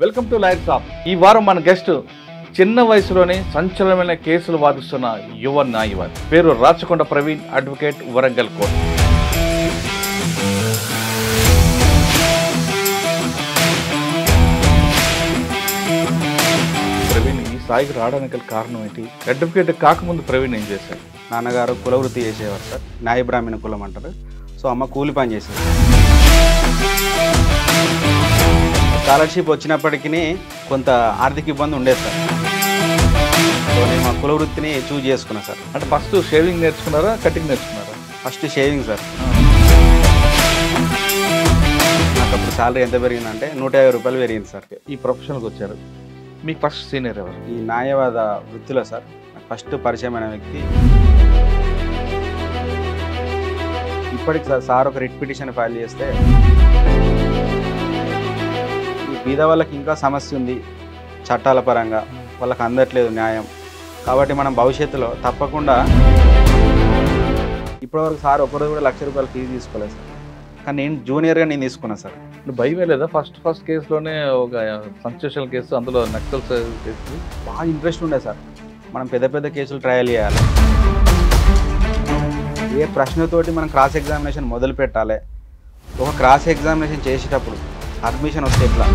Welcome to lyre shop. ఈ వారం మన గెస్ట్ చిన్న వయసులోనే సంచలనమైన కేసులు వాదిస్తున్న యువ న్యాయవాది. పేరు రాచకొండ ప్రవీణ్, అడ్వకేట్, వరంగల్ కోర్టు. ప్రవీణ్ ఈ స్థాయికి రావడానికి కారణం ఏంటి? అడ్వకేట్ కాకముందు ప్రవీణ్ ఏం చేశారు? నాన్నగారు కులవృత్తి చేసేవారు సార్. న్యాయ బ్రాహ్మణ కులం అంటారు. సో అమ్మ కూలి పని చేసేది. స్కాలర్షిప్ వచ్చినప్పటికీ కొంత ఆర్థిక ఇబ్బంది ఉండేది సార్. సో నేను మా కులవృత్తిని చూజ్ చేసుకున్నాను సార్. అంటే ఫస్ట్ షేవింగ్ నేర్చుకున్నారా, కటింగ్ నేర్చుకున్నారా? First shaving sir. నాకు అప్పుడు శాలరీ ఎంత పెరిగిందంటే 150 రూపాయలు పెరిగింది సార్. ఈ ప్రొఫెషన్కి వచ్చారు. మీకు ఫస్ట్ సీనియర్ ఎవరు? ఈ న్యాయవాద వృత్తిలో సార్ ఫస్ట్ పరిచయమైన వ్యక్తి ఇప్పటికి సార్ ఒక రిట్ పిటిషన్ ఫైల్ చేస్తే ఈ బీద వాళ్ళకి ఇంకా సమస్య ఉంది, చట్టాల పరంగా వాళ్ళకి అందట్లేదు న్యాయం, కాబట్టి మనం భవిష్యత్తులో తప్పకుండా ఇప్పటివరకు సార్ ఒకరోజు కూడా 1,00,000 రూపాయలు ఫీజు తీసుకోలేదు సార్. కానీ నేను జూనియర్గా నేను తీసుకున్నాను సార్. భయమే లేదా? ఫస్ట్ కేసులోనే ఒక కన్స్టిట్యూషనల్ కేసు, అందులో నక్సల్ కేసు. బాగా ఇంట్రెస్ట్ ఉండే సార్. మనం పెద్ద పెద్ద కేసులు ట్రయల్ చేయాలి, ఏ ప్రశ్నతోటి మనం క్రాస్ ఎగ్జామినేషన్ మొదలు పెట్టాలి, ఒక క్రాస్ ఎగ్జామినేషన్ చేసేటప్పుడు అడ్మిషన్ వస్తే ఎట్లా.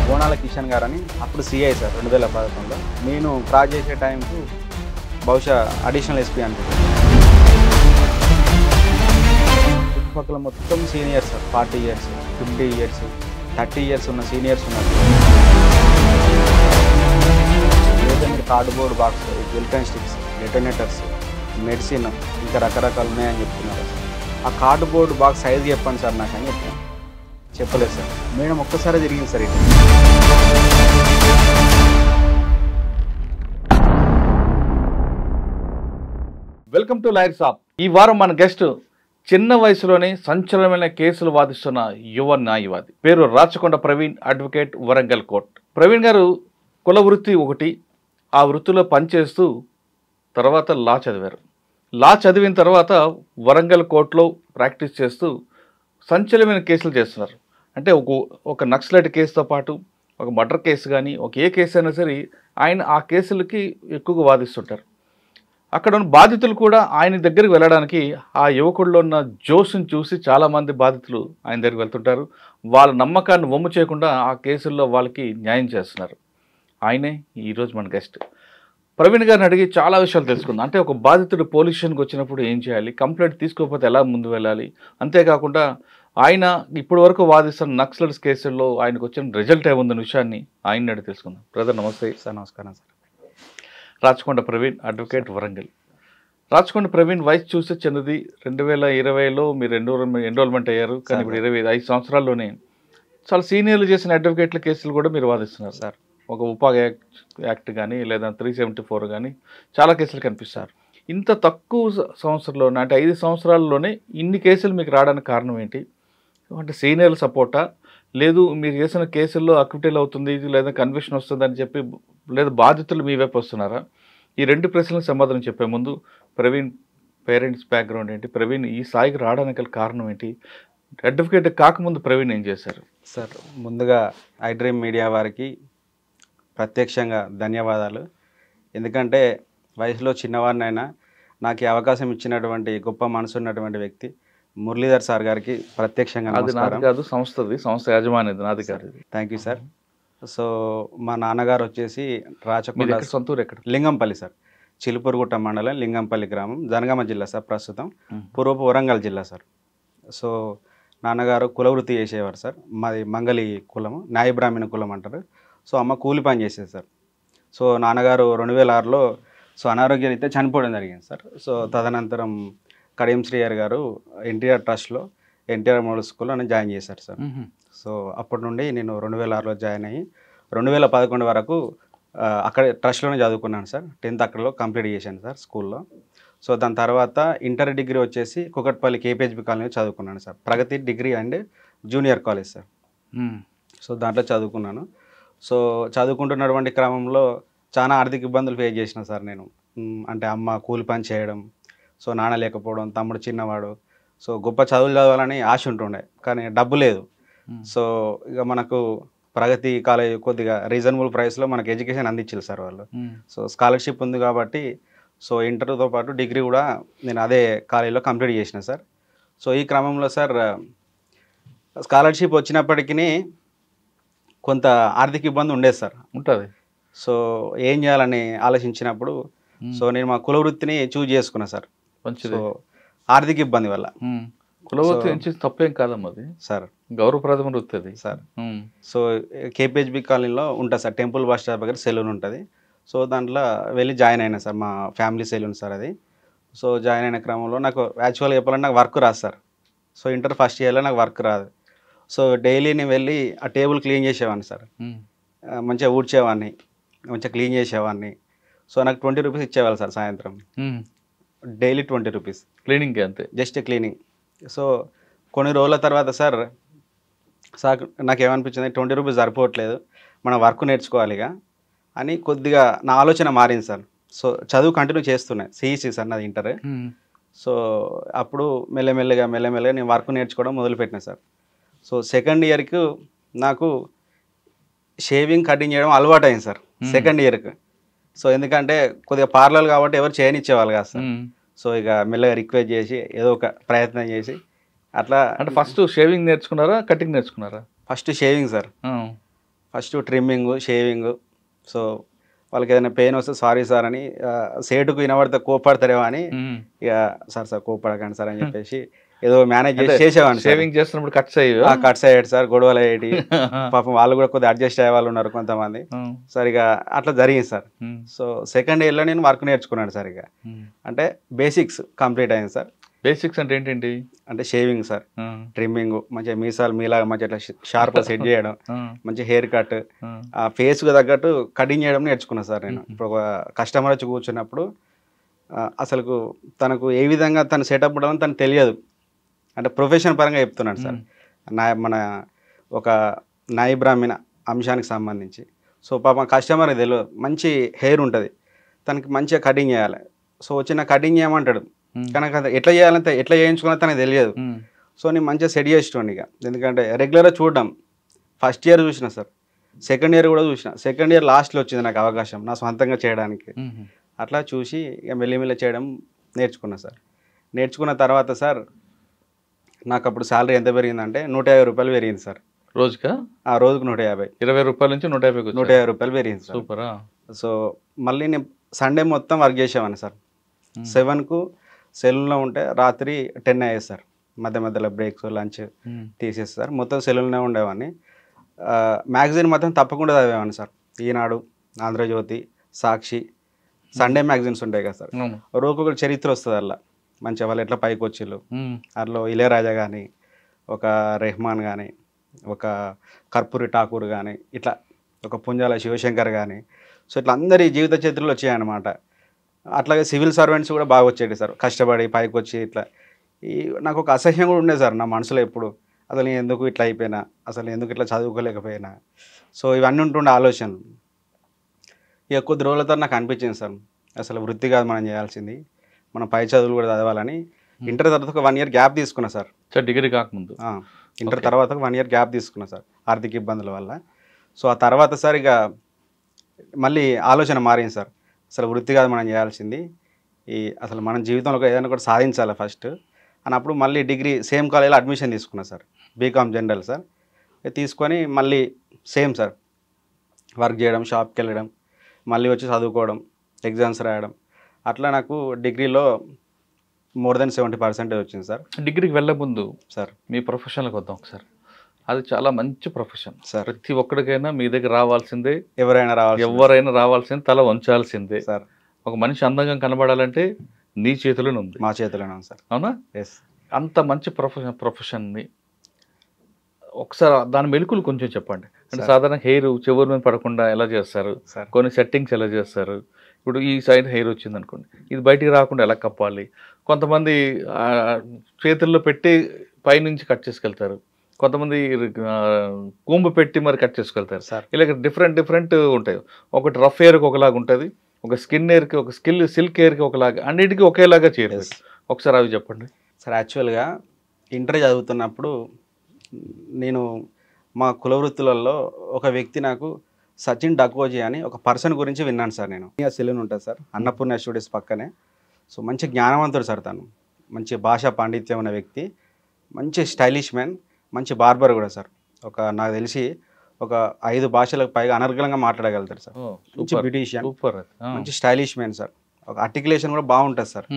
బోనాల కిషన్ గారు అని అప్పుడు సిఐ సార్ 2011లో. నేను క్రాస్ చేసే టైంకు బహుశా అడిషనల్ ఎస్పీ అనుకుంటాను. చుట్టుపక్కల మొత్తం seniors sir. 40 years, 50 years, 30 years ఉన్న సీనియర్స్ ఉన్నారు. లేదంటే cardboard box, welcome sticks, detonators, medicine, ఇంకా రకరకాలు ఉన్నాయని చెప్తున్నారు. ఆ కార్డ్బోర్డ్ బాక్స్ సైజ్ చెప్పండి సార్ నాకు అని చెప్పాను. చెప్పలేదు సార్. మేడం ఒక్కసారి జరిగింది సార్. ఇది వెల్కమ్ టు లైర్ షాప్. ఈ వారం మన గెస్ట్ చిన్న వయసులోనే సంచలనమైన కేసులు వాదిస్తున్న యువ న్యాయవాది. పేరు రాచకొండ ప్రవీణ్, అడ్వకేట్, వరంగల్ కోర్టు. ప్రవీణ్ గారు కుల వృత్తి ఒకటి, ఆ వృత్తిలో పనిచేస్తూ తర్వాత లా చదివారు. లా చదివిన తర్వాత వరంగల్ కోర్టులో ప్రాక్టీస్ చేస్తూ సంచలనమైన కేసులు చేస్తున్నారు. అంటే ఒక నక్సలైట్ కేసుతో పాటు ఒక మర్డర్ కేసు కానీ ఒక ఏ కేసు అయినా సరే ఆయన ఆ కేసులకి ఎక్కువగా వాదిస్తుంటారు. అక్కడ ఉన్న బాధితులు కూడా ఆయన దగ్గరికి వెళ్ళడానికి ఆ యువకుల్లో ఉన్న జోష్ని చూసి చాలామంది బాధితులు ఆయన దగ్గరికి వెళ్తుంటారు. వాళ్ళ నమ్మకాన్ని వమ్ము చేయకుండా ఆ కేసుల్లో వాళ్ళకి న్యాయం చేస్తున్నారు. ఆయనే ఈరోజు మన గెస్ట్. ప్రవీణ్ గారిని అడిగి చాలా విషయాలు తెలుసుకుందాం. అంటే ఒక బాధితుడు పోలీస్ స్టేషన్కి వచ్చినప్పుడు ఏం చేయాలి, కంప్లైంట్ తీసుకోకపోతే ఎలా ముందు వెళ్ళాలి, అంతేకాకుండా ఆయన ఇప్పటి వరకు వాదిస్తున్న నక్సలైట్స్ కేసుల్లో ఆయనకు వచ్చిన రిజల్ట్ ఏముందన్న విషయాన్ని ఆయన అడిగి తెలుసుకుందాం. బ్రదర్ నమస్తే సార్. నమస్కారం సార్. రాచకొండ ప్రవీణ్, అడ్వకేట్, వరంగల్. రాచకొండ ప్రవీణ్ వయసు చూస్తే చిన్నది. 2020లో మీరు ఎన్రోల్మెంట్ అయ్యారు. కానీ ఇప్పుడు 25 సంవత్సరాల్లోనే చాలా సీనియర్లు చేసిన అడ్వకేట్ల కేసులు కూడా మీరు వాదిస్తున్నారు సార్. ఒక ఉపా యాక్ట్ కానీ లేదా 374 కానీ చాలా కేసులు కనిపిస్తారు. ఇంత తక్కువ సంవత్సరంలోనే, అంటే 5 సంవత్సరాల్లోనే ఇన్ని కేసులు మీకు రావడానికి కారణం ఏంటి? అంటే సీనియర్ల సపోర్టా, లేదు మీరు చేసిన కేసుల్లో అక్విటల్ అవుతుంది లేదా కన్విక్షన్ వస్తుంది అని చెప్పి, లేదా బాధితులు మీ వైపు వస్తున్నారా? ఈ 2 ప్రశ్నలకు సమాధానం చెప్పే ముందు ప్రవీణ్ పేరెంట్స్ బ్యాక్గ్రౌండ్ ఏంటి, ప్రవీణ్ ఈ స్థాయికి రావడానికి కారణం ఏంటి, అడ్వకేట్ కాకముందు ప్రవీణ్ ఏం చేశారు? సార్ ముందుగా ఐ డ్రీమ్ మీడియా వారికి ప్రత్యక్షంగా ధన్యవాదాలు. ఎందుకంటే వయసులో చిన్నవాడినైనా నాకు ఈ అవకాశం ఇచ్చినటువంటి గొప్ప మనసు ఉన్నటువంటి వ్యక్తి మురళీధర్ సార్ గారికి ప్రత్యక్షంగా నమస్కారం. కాదు, సంస్థ యాజమాన్యది, నాది కాదు. Thank you sir. సో మా నాన్నగారు వచ్చేసి రాచకొండ, సొంతూరు ఎక్కడ? లింగంపల్లి సార్. చిలుపూరుగుట్ట మండలం, లింగంపల్లి గ్రామం, జనగామ జిల్లా సార్. ప్రస్తుతం పూర్వపు వరంగల్ జిల్లా సార్. సో నాన్నగారు కులవృత్తి చేసేవారు సార్. మాది మంగళి కులము, న్యాయ బ్రాహ్మణ కులం అంటారు. సో అమ్మ కూలి పని చేసేది సార్. సో నాన్నగారు 2006లో సో అనారోగ్యరీత్యా చనిపోవడం జరిగింది సార్. సో తదనంతరం కడియం శ్రీయర్ గారు ఎన్టీఆర్ ట్రస్ట్లో ఎన్టీఆర్ మోడల్ స్కూల్లో నన్ను జాయిన్ చేశారు సార్. సో అప్పటి నుండి నేను 2006లో జాయిన్ అయ్యి 2011 వరకు అక్కడ ట్రస్ట్లోనే చదువుకున్నాను సార్. 10th అక్కడలో కంప్లీట్ చేశాను సార్ స్కూల్లో. సో దాని తర్వాత ఇంటర్ డిగ్రీ వచ్చేసి కుకట్పల్లి కేపీహెచ్బి కాలనీలో చదువుకున్నాను sir. Pragati degree and junior college sir. So దాంట్లో చదువుకున్నాను. సో చదువుకుంటున్నటువంటి క్రమంలో చాలా ఆర్థిక ఇబ్బందులు ఫేస్ చేసిన సార్ నేను. అంటే అమ్మ కూలి పని చేయడం, సో నాన్న లేకపోవడం, తమ్ముడు చిన్నవాడు, సో గొప్ప చదువులు చదవాలని ఆశ ఉంటుండే, కానీ డబ్బు లేదు. సో ఇక మనకు ప్రగతి కాలేజ్ కొద్దిగా రీజనబుల్ ప్రైస్లో మనకు ఎడ్యుకేషన్ అందించారు సార్ వాళ్ళు. సో స్కాలర్షిప్ ఉంది కాబట్టి సో ఇంటర్తో పాటు డిగ్రీ కూడా నేను అదే కాలేజీలో కంప్లీట్ చేసిన సార్. సో ఈ క్రమంలో సార్ స్కాలర్షిప్ వచ్చినప్పటికీ కొంత ఆర్థిక ఇబ్బంది ఉండేది సార్. ఉంటుంది. సో ఏం చేయాలని ఆలోచించినప్పుడు సో నేను మా కుల వృత్తిని చూజ్ చేసుకున్నా సార్. మంచిది. సో ఆర్థిక ఇబ్బంది వల్ల కులవృత్తి నుంచి తప్పేం కాదమ్మా అది సార్, గౌరవప్రదమైన వృత్తి అది సార్. సో కేపీహెచ్బి కాలనీలో ఉంటుంది సార్, టెంపుల్ బస్ స్టాప్ దగ్గర సెలూన్ ఉంటుంది. సో దాంట్లో వెళ్ళి జాయిన్ అయినా సార్, మా ఫ్యామిలీ సెలూన్ సార్ అది. సో జాయిన్ అయిన క్రమంలో నాకు యాక్చువల్గా చెప్పాలంటే నాకు వర్క్ రాదు సార్. సో ఇంటర్ ఫస్ట్ ఇయర్లో నాకు వర్క్ రాదు. సో డైలీ నేను వెళ్ళి ఆ టేబుల్ క్లీన్ చేసేవాడిని సార్. మంచిగా ఊడ్చేవాడిని, మంచిగా క్లీన్ చేసేవాడిని. సో నాకు 20 రూపీస్ ఇచ్చేవాళ్ళు సార్ సాయంత్రం, డైలీ 20 రూపీస్ క్లీనింగ్, అంతే, జస్ట్ క్లీనింగ్. సో కొన్ని రోజుల తర్వాత సార్ నాకు ఏమనిపించింది, 20 రూపీస్ సరిపోవట్లేదు, మనం వర్క్ నేర్చుకోవాలిగా అని కొద్దిగా నా ఆలోచన మారింది సార్. సో చదువు కంటిన్యూ చేస్తున్నాయి, సిఈసి సార్ నాది ఇంటర్. సో అప్పుడు మెల్లమెల్లగా నేను వర్క్ నేర్చుకోవడం మొదలుపెట్టినా సార్. సో సెకండ్ ఇయర్కి నాకు షేవింగ్ కటింగ్ చేయడం అలవాటు అయింది సార్ సెకండ్ ఇయర్కి. సో ఎందుకంటే కొద్దిగా పార్లర్ కాబట్టి ఎవరు చేయనిచ్చేవాళ్ళు కాదు సార్. సో ఇక మెల్లగా రిక్వెస్ట్ చేసి ఏదో ఒక ప్రయత్నం చేసి అట్లా. అంటే ఫస్ట్ షేవింగ్ నేర్చుకున్నారా, కటింగ్ నేర్చుకున్నారా? First shaving sir, first trimming, shaving. So వాళ్ళకి ఏదైనా పెయిన్ వస్తే సారీ సార్ అని, సేటుకు వినబడితే కోపడతారేమో అని, ఇక సార్ కోపడకండి సార్ అని చెప్పేసి ఏదో మేనేజ్ చేసేవాడిని. షేవింగ్ చేస్తున్నప్పుడు కట్స్ అయ్యాడు సార్, గొడవలు అయ్యేటి. పాపం వాళ్ళు కూడా కొద్దిగా అడ్జస్ట్ అయ్యే వాళ్ళు ఉన్నారు కొంతమంది. సరిగా అట్లా జరిగింది సార్. సో సెకండ్ ఇయర్లో నేను వర్క్ నేర్చుకున్నాను సార్. ఇక అంటే బేసిక్స్ కంప్లీట్ అయింది సార్. బేసిక్స్ అంటే ఏంటండి? అంటే షేవింగ్ సార్, ట్రిమ్మింగ్, మంచిగా మీసాలు మీలాగా మంచిగా ఇట్లా షార్ప్గా సెట్ చేయడం, మంచి హెయిర్ కట్, ఆ ఫేస్కి తగ్గట్టు కటింగ్ చేయడం నేర్చుకున్నాను సార్ నేను. ఇప్పుడు ఒక కస్టమర్ వచ్చి కూర్చున్నప్పుడు అసలు తనకు ఏ విధంగా తను సెటప్ ఉండాలని తనకు తెలియదు. అంటే ప్రొఫెషన్ పరంగా చెప్తున్నాను సార్. మన ఒక నాయి బ్రాహ్మణ అంశానికి సంబంధించి. సో పాపం కస్టమర్ తెలియదు, మంచి హెయిర్ ఉంటుంది, తనకి మంచిగా కటింగ్ చేయాలి. సో వచ్చిన కటింగ్ చేయమంటాడు, కానీ ఎట్లా చేయాలంటే ఎట్లా చేయించుకున్నా తనకు తెలియదు. సో నేను మంచిగా సెట్ చేసేటోండి ఇక. ఎందుకంటే రెగ్యులర్గా చూడడం, ఫస్ట్ ఇయర్ చూసిన సార్, సెకండ్ ఇయర్ కూడా చూసిన. సెకండ్ ఇయర్ లాస్ట్లో వచ్చింది నాకు అవకాశం నా సొంతంగా చేయడానికి. అట్లా చూసి ఇక మెల్లిమెల్లి చేయడం నేర్చుకున్నా సార్. నేర్చుకున్న తర్వాత సార్ నాకు అప్పుడు శాలరీ ఎంత పెరిగిందంటే 150 రూపాయలు పెరిగింది సార్ రోజుకా? ఆ రోజుకు 150, 20 రూపాయల నుంచి 150 రూపాయలు పెరిగింది సార్. సూపరా. సో మళ్ళీ నేను సండే మొత్తం వర్క్ చేసేవాడిని సార్. 7కు సెలూన్లో ఉంటే రాత్రి 10 అయ్యేది సార్. మధ్యలో బ్రేక్స్, లంచ్ తీసేసి సార్ మొత్తం సెలూన్లోనే ఉండేవాడిని. మ్యాగజైన్ మాత్రం తప్పకుండా చదివేవాడిని సార్. ఈనాడు, ఆంధ్రజ్యోతి, సాక్షి, సండే మ్యాగజైన్స్ ఉంటాయి కదా సార్. రోజుకొక చరిత్ర వస్తుంది అలా, మంచిగా వాళ్ళు ఎట్లా పైకి వచ్చిళ్ళు. అందులో ఇళయరాజా కానీ, ఒక రెహమాన్ కానీ, ఒక కర్పూరి ఠాకూర్ కానీ, ఇట్లా ఒక పుంజాల శివశంకర్ కానీ. సో ఇట్లా అందరి జీవిత చరిత్రలు వచ్చాయన్నమాట. అట్లాగే సివిల్ సర్వెంట్స్ కూడా బాగా వచ్చేది సార్, కష్టపడి పైకి వచ్చి ఇట్లా. నాకు ఒక అసహ్యం కూడా ఉండేది సార్ నా మనసులో ఎప్పుడు, అసలు నేను ఎందుకు ఇట్లా అయిపోయినా, అసలు ఎందుకు ఇట్లా చదువుకోలేకపోయినా. సో ఇవన్నీ ఉంటుండే ఆలోచనలు. ఇక కొద్ది రోజుల తర్వాత నాకు అనిపించింది సార్, అసలు వృత్తి కాదు మనం చేయాల్సింది, మనం పై చదువులు కూడా చదవాలని. ఇంటర్ తర్వాత ఒక 1 ఇయర్ గ్యాప్ తీసుకున్నా సార్. డిగ్రీ కాకముందు ఇంటర్ తర్వాత ఒక 1 ఇయర్ గ్యాప్ తీసుకున్నా సార్ ఆర్థిక ఇబ్బందుల వల్ల. సో ఆ తర్వాత సార్ ఇక మళ్ళీ ఆలోచన మారింది సార్, అసలు వృత్తి కాదు మనం చేయాల్సింది, అసలు మనం జీవితంలో ఏదైనా కూడా సాధించాలి ఫస్ట్ అన్నప్పుడు మళ్ళీ డిగ్రీ సేమ్ కాలేజీలో అడ్మిషన్ తీసుకున్నా సార్, బీకామ్ జనరల్ సార్. తీసుకొని మళ్ళీ సేమ్ సార్ వర్క్ చేయడం, షాప్కి వెళ్ళడం, మళ్ళీ వచ్చి చదువుకోవడం, ఎగ్జామ్స్ రాయడం. అట్లా నాకు డిగ్రీలో more than 70% వచ్చింది సార్. డిగ్రీకి వెళ్ళే ముందు సార్ మీ ప్రొఫెషన్లకు వద్దాం ఒకసారి. అది చాలా మంచి ప్రొఫెషన్ సార్. ప్రతి ఒక్కడికైనా మీ దగ్గర రావాల్సిందే, ఎవరైనా రావాల్సిందే, తల వంచాల్సిందే సార్. ఒక మనిషి అందంగా కనబడాలంటే నీ చేతిలోనే ఉంది, మా చేతిలోనే ఉంది సార్. అవునా? ఎస్. అంత మంచి ప్రొఫెషన్ని ఒకసారి దాని మెలకులు కొంచెం చెప్పండి. అంటే సాధారణ హెయిర్ చివరి మీద పడకుండా ఎలా చేస్తారు, కొన్ని సెట్టింగ్స్ ఎలా చేస్తారు. ఇప్పుడు ఈ సైడ్ హెయిర్ వచ్చింది అనుకోండి, ఇది బయటికి రాకుండా ఎలా కప్పాలి. కొంతమంది చేతుల్లో పెట్టి పైనుంచి కట్ చేసుకెళ్తారు, కొంతమంది కూంబు పెట్టి మరి కట్ చేసుకెళ్తారు. ఇలా డిఫరెంట్ ఉంటాయి. ఒకటి రఫ్ హెయిర్కి ఒకలాగా ఉంటుంది, ఒక స్కిన్ హెయిర్కి, ఒక సిల్క్ హెయిర్కి ఒకలాగా, అన్నిటికీ ఒకేలాగా చేయరు. ఒకసారి అవి చెప్పండి సార్. యాక్చువల్గా ఇంటర్ చదువుతున్నప్పుడు నేను మా కుల వృత్తులలో ఒక వ్యక్తి నాకు సచిన్ డకోజీ అని ఒక పర్సన్ గురించి విన్నాను సార్. నేను సెలూన్ ఉంటుంది సార్, అన్నపూర్ణ స్టూడియోస్ పక్కనే. సో మంచి జ్ఞానవంతుడు సార్, తను మంచి భాషా పాండిత్యం ఉన్న వ్యక్తి, మంచి స్టైలిష్ మ్యాన్, మంచి బార్బర్ కూడా సార్. నాకు తెలిసి ఒక 5 భాషలకు పైగా అనర్గళంగా మాట్లాడగలుగుతారు సార్. మంచి బ్యూటీషియన్, మంచి స్టైలిష్ మ్యాన్ సార్. ఒక ఆర్టికులేషన్ కూడా బాగుంటుంది సార్.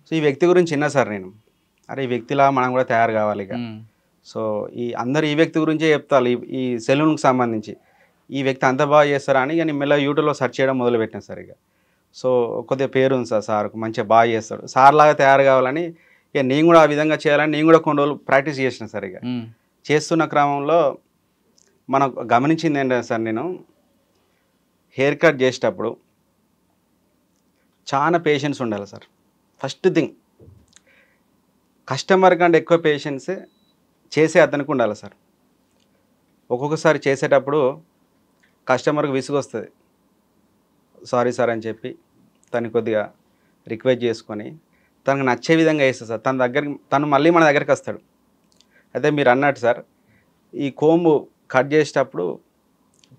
సో ఈ వ్యక్తి గురించి విన్నా సార్ నేను, అరే ఈ వ్యక్తిలా మనం కూడా తయారు కావాలి ఇక. సో అందరు ఈ వ్యక్తి గురించే చెప్తారు ఈ సెలూన్కి సంబంధించి. ఈ వ్యక్తి అంత బాగా చేస్తారా అని నేను మెల్ల యూట్యూబ్లో సెర్చ్ చేయడం మొదలుపెట్టాను సార్. ఇక సో కొద్దిగా పేరు ఉంది సార్ సార్కు, మంచిగా బాగా చేస్తాడు, సార్ లాగా తయారు కావాలని ఇక నేను కూడా ఆ విధంగా చేయాలని నేను కూడా కొన్ని రోజులు ప్రాక్టీస్ చేసిన సార్. ఇక చేస్తున్న క్రమంలో మనం గమనించింది ఏంటంటే సార్, నేను హెయిర్ కట్ చేసేటప్పుడు చాలా పేషెన్స్ ఉండాలి సార్. ఫస్ట్ థింగ్, కస్టమర్ కంటే ఎక్కువ పేషెన్స్ చేసే అతనికి ఉండాలి సార్. ఒక్కొక్కసారి చేసేటప్పుడు కస్టమర్కి విసుగు వస్తుంది, సారీ సార్ అని చెప్పి తను కొద్దిగా రిక్వెస్ట్ చేసుకొని తనకు నచ్చే విధంగా వేస్తుంది సార్. తను మళ్ళీ మన దగ్గరికి వస్తాడు. అయితే మీరు అన్నట్టు సార్, ఈ కోంబు కట్ చేసేటప్పుడు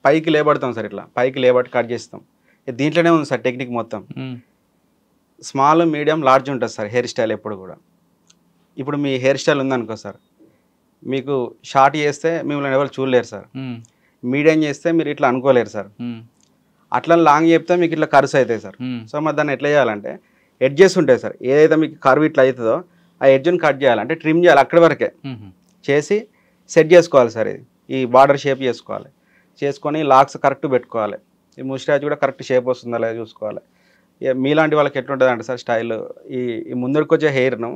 పైకి లేబడతాం సార్, ఇట్లా పైకి లేబట్టి కట్ చేస్తాం. దీంట్లోనే ఉంది సార్ టెక్నిక్ మొత్తం. స్మాల్, మీడియం, లార్జ్ ఉంటుంది సార్ హెయిర్ స్టైల్ ఎప్పుడు కూడా. ఇప్పుడు మీ హెయిర్ స్టైల్ ఉందనుకో సార్, మీకు షార్ట్ చేస్తే మిమ్మల్ని ఎవరు చూడలేరు సార్, మీడియం చేస్తే మీరు ఇట్లా అనుకోలేరు సార్, అట్లా లాంగ్ చెప్తే మీకు ఇట్లా కర్వ్స్ అవుతాయి సార్. సో మరి దాన్ని ఎట్లా చేయాలంటే ఎడ్జెస్ ఉంటాయి సార్, ఏదైతే మీకు కర్వ్ ఇట్లా అవుతుందో ఆ ఎడ్జ్ని కట్ చేయాలంటే ట్రిమ్ చేయాలి, అక్కడి వరకే చేసి సెట్ చేసుకోవాలి సార్. ఈ బార్డర్ షేప్ చేసుకోవాలి, చేసుకొని లాక్స్ కరెక్ట్ పెట్టుకోవాలి, ఈ ముస్టాచ్ కూడా కరెక్ట్ షేప్ వస్తుందా లేదా చూసుకోవాలి. మీలాంటి వాళ్ళకి ఎట్లుంటుంది అంటే సార్ స్టైల్, ఈ ముందరికి వచ్చే హెయిర్ను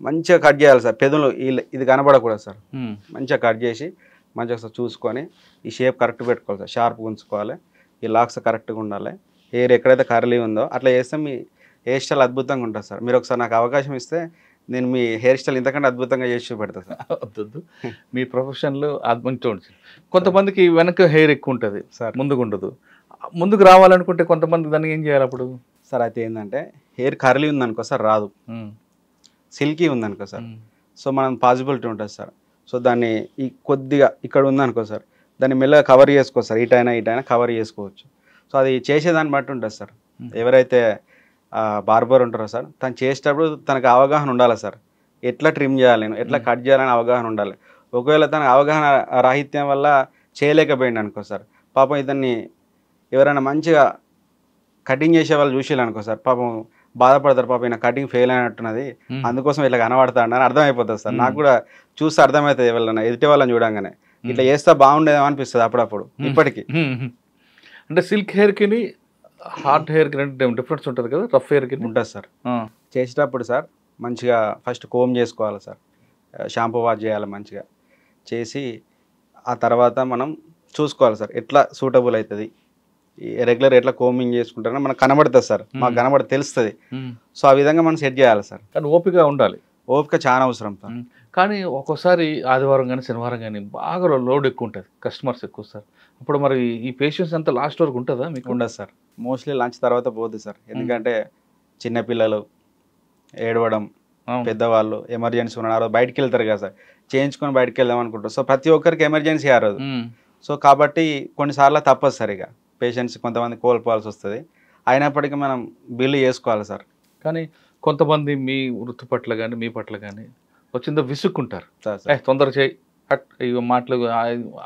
మంచిగా కట్ చేయాలి సార్. పెదవులు ఇది కనబడకూడదు సార్, మంచిగా కట్ చేసి మంచిగా ఒకసారి చూసుకొని ఈ షేప్ కరెక్ట్ పెట్టుకోవాలి సార్, షార్ప్గా ఉంచుకోవాలి, ఈ లాక్స్ కరెక్ట్గా ఉండాలి. హెయిర్ ఎక్కడైతే కర్లీ ఉందో అట్లా చేస్తే మీ హెయిర్ స్టైల్ అద్భుతంగా ఉంటుంది సార్. మీరు ఒకసారి నాకు అవకాశం ఇస్తే నేను మీ హెయిర్ స్టైల్ ఇంతకంటే అద్భుతంగా చేసి చూపెడతాను సార్. వద్దు, మీ ప్రొఫెషన్లో అద్భుతం. కొంతమందికి వెనక హెయిర్ ఎక్కువ ఉంటుంది సార్, ముందుకు ఉండదు. ముందుకు రావాలనుకుంటే కొంతమంది దాన్ని ఏం చేయాలి అప్పుడు సార్? అయితే ఏంటంటే హెయిర్ కర్లీ ఉందనుకో సార్ రాదు, సిల్కీ ఉందనుకో సార్, సో మనం పాసిబిలిటీ ఉంటుంది సార్. సో దాన్ని ఈ కొద్దిగా ఇక్కడ ఉందనుకో సార్, దాన్ని మెల్లగా కవర్ చేసుకోవచ్చు సార్, ఇటైనా కవర్ చేసుకోవచ్చు. సో అది చేసేదాన్ని బట్టి ఉంటుంది సార్. ఎవరైతే బార్బర్ ఉంటారో సార్, తను చేసేటప్పుడు తనకు అవగాహన ఉండాలి సార్, ఎట్లా ట్రిమ్ చేయాలి, నేను ఎట్లా కట్ చేయాలని అవగాహన ఉండాలి. ఒకవేళ తనకు అవగాహన రాహిత్యం వల్ల చేయలేకపోయింది అనుకో సార్, పాపం ఇతన్ని ఎవరైనా మంచిగా కటింగ్ చేసే వాళ్ళు చూసేయాలి అనుకో సార్, పాపం బాధపడతారు, పాపం ఈయన కటింగ్ ఫెయిల్ అయినట్టున్నది, అందుకోసం ఇట్లా కనబడతాడు అని అర్థమైపోతుంది సార్. నాకు కూడా చూస్తే అర్థమవుతుంది, ఎవరైనా ఎదుటి వాళ్ళని చూడంగానే ఇట్లా చేస్తే బాగుండేదేమో అనిపిస్తుంది అప్పుడప్పుడు ఇప్పటికీ. అంటే సిల్క్ హెయిర్కి హార్డ్ హెయిర్కి రెండు డిఫరెన్స్ ఉంటుంది కదా, రఫ్ హెయిర్కి ఉంటుంది సార్. చేసేటప్పుడు సార్ మంచిగా ఫస్ట్ కోమ్ చేసుకోవాలి సార్, షాంపూ వాష్ చేయాలి మంచిగా చేసి, ఆ తర్వాత మనం చూసుకోవాలి సార్ ఎట్లా సూటబుల్ అవుతుంది. రెగ్యులర్ ఎట్లా కోమింగ్ చేసుకుంటారో మనకు కనబడుతుంది సార్, మాకు కనబడి తెలుస్తుంది. సో ఆ విధంగా మనం సెట్ చేయాలి సార్. కానీ ఓపిక ఉండాలి, ఓపిక చాలా అవసరం సార్. కానీ ఒక్కోసారి ఆదివారం కానీ శనివారం కానీ బాగా లోడ్ ఎక్కువ ఉంటుంది, కస్టమర్స్ ఎక్కువ సార్. అప్పుడు మరి ఈ పేషెన్స్ అంతా లాస్ట్ వరకు ఉంటుందా మీకు? ఉండదు సార్, మోస్ట్లీ లంచ్ తర్వాత పోతుంది సార్. ఎందుకంటే చిన్నపిల్లలు ఏడవడం, పెద్దవాళ్ళు ఎమర్జెన్సీ ఉన్నారు, బయటికి వెళ్తారు కదా సార్, చేయించుకొని బయటికి వెళ్దాం అనుకుంటారు. సో ప్రతి ఒక్కరికి ఎమర్జెన్సీ ఆ రోజు. సో కాబట్టి కొన్నిసార్లు తప్పదు సార్, ఇక పేషెంట్స్ కొంతమంది కోల్పోవాల్సి వస్తుంది. అయినప్పటికీ మనం బిల్లు చేసుకోవాలి సార్. కానీ కొంతమంది మీ వృత్తి పట్ల కానీ మీ పట్ల కానీ వచ్చిందో విసుక్కుంటారు, తొందర చేయి ఇవి మాటలు,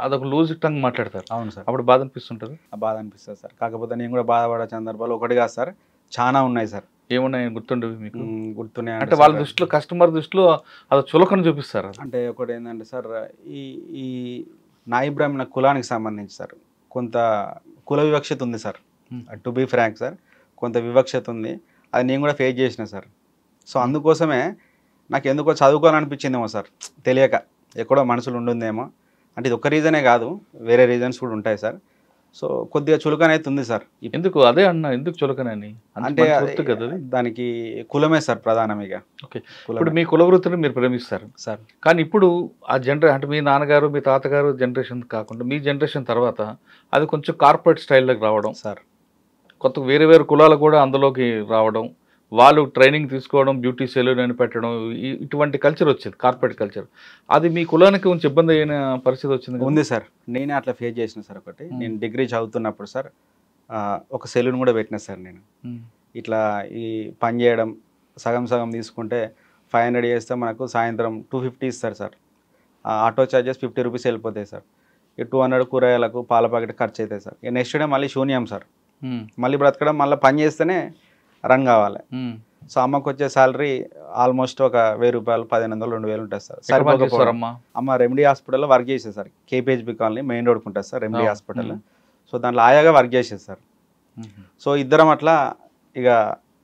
అదొక లూజ్ టంగ్ మాట్లాడతారు. అవును సార్, అప్పుడు బాధ అనిపిస్తుంటుంది. బాధ అనిపిస్తుంది సార్. కాకపోతే నేను కూడా బాధపడే సందర్భాలు ఒకటి కాదు సార్, చాలా ఉన్నాయి సార్. ఏమున్నాయి గుర్తుండేవి మీకు? గుర్తున్నాయి అంటే వాళ్ళ దృష్టిలో, కస్టమర్ దృష్టిలో అది చులకన చూపిస్తారు. అంటే ఒకటి ఏంటంటే సార్, ఈ నాయి బ్రాహ్మణ కులానికి సంబంధించి సార్ కొంత కుల వివక్షత ఉంది sir. To be frank sir, కొంత వివక్షత ఉంది, అది నేను కూడా ఫేస్ చేసిన సార్. సో అందుకోసమే నాకు ఎందుకో చదువుకోవాలనిపించిందేమో సార్, తెలియక ఎక్కడో మనసులు ఉండుందేమో. అంటే ఇది ఒక్క రీజనే కాదు, వేరే రీజన్స్ కూడా ఉంటాయి సార్. సో కొద్దిగా చులకన అయితే ఉంది సార్. ఎందుకు అదే అన్న, ఎందుకు చులకనని అంటే దానికి కులమే సార్ ప్రధానమిగా. ఓకే, ఇప్పుడు మీ కుల వృత్తిని మీరు ప్రేమిస్తారు సార్. కానీ ఇప్పుడు ఆ అంటే మీ నాన్నగారు మీ తాతగారు జనరేషన్ కాకుండా మీ జనరేషన్ తర్వాత అది కొంచెం కార్పొరేట్ స్టైల్లోకి రావడం సార్, కొత్త వేరే వేరే కులాలు కూడా అందులోకి రావడం, వాళ్ళు ట్రైనింగ్ తీసుకోవడం, బ్యూటీ సెలూన్ అని పెట్టడం, ఇటువంటి కల్చర్ వచ్చింది, కార్పొరేట్ కల్చర్. అది మీ కులానికి కొంచెం ఇబ్బంది అయిన పరిస్థితి వచ్చింది కదా? ఉంది సార్. నేనే అట్లా ఫేస్ చేసిన సార్ ఒకటి. నేను డిగ్రీ చదువుతున్నప్పుడు సార్ ఒక సెలూన్ కూడా పెట్టిన సార్ నేను. ఇట్లా ఈ పని చేయడం సగం సగం తీసుకుంటే 500 చేస్తే మనకు సాయంత్రం 250 ఇస్తారు సార్. ఆటో ఛార్జెస్ 50 రూపీస్ వెళ్ళిపోతాయి సార్. ఈ 200 కూరగాయలకు పాల ప్యాకెట్ ఖర్చు అవుతాయి సార్. నెక్స్ట్ డే మళ్ళీ శూన్యం సార్. మళ్ళీ బ్రతకడం, మళ్ళీ పని చేస్తేనే రన్ కావాలి. సో అమ్మకు వచ్చే శాలరీ ఆల్మోస్ట్ ఒక 1000 రూపాయలు, 1500, 2000 ఉంటుంది సార్. సరిపోకపోవడం. అమ్మ రెమెడీ హాస్పిటల్లో వర్క్ చేసేది సార్. కేపీహెచ్బి కాలనీ మెయిన్ రోడ్కి ఉంటుంది సార్ రెమెడీ హాస్పిటల్. సో దాంట్లో ఆయాగా వర్క్ చేసేది సార్. సో ఇద్దరం అట్లా ఇక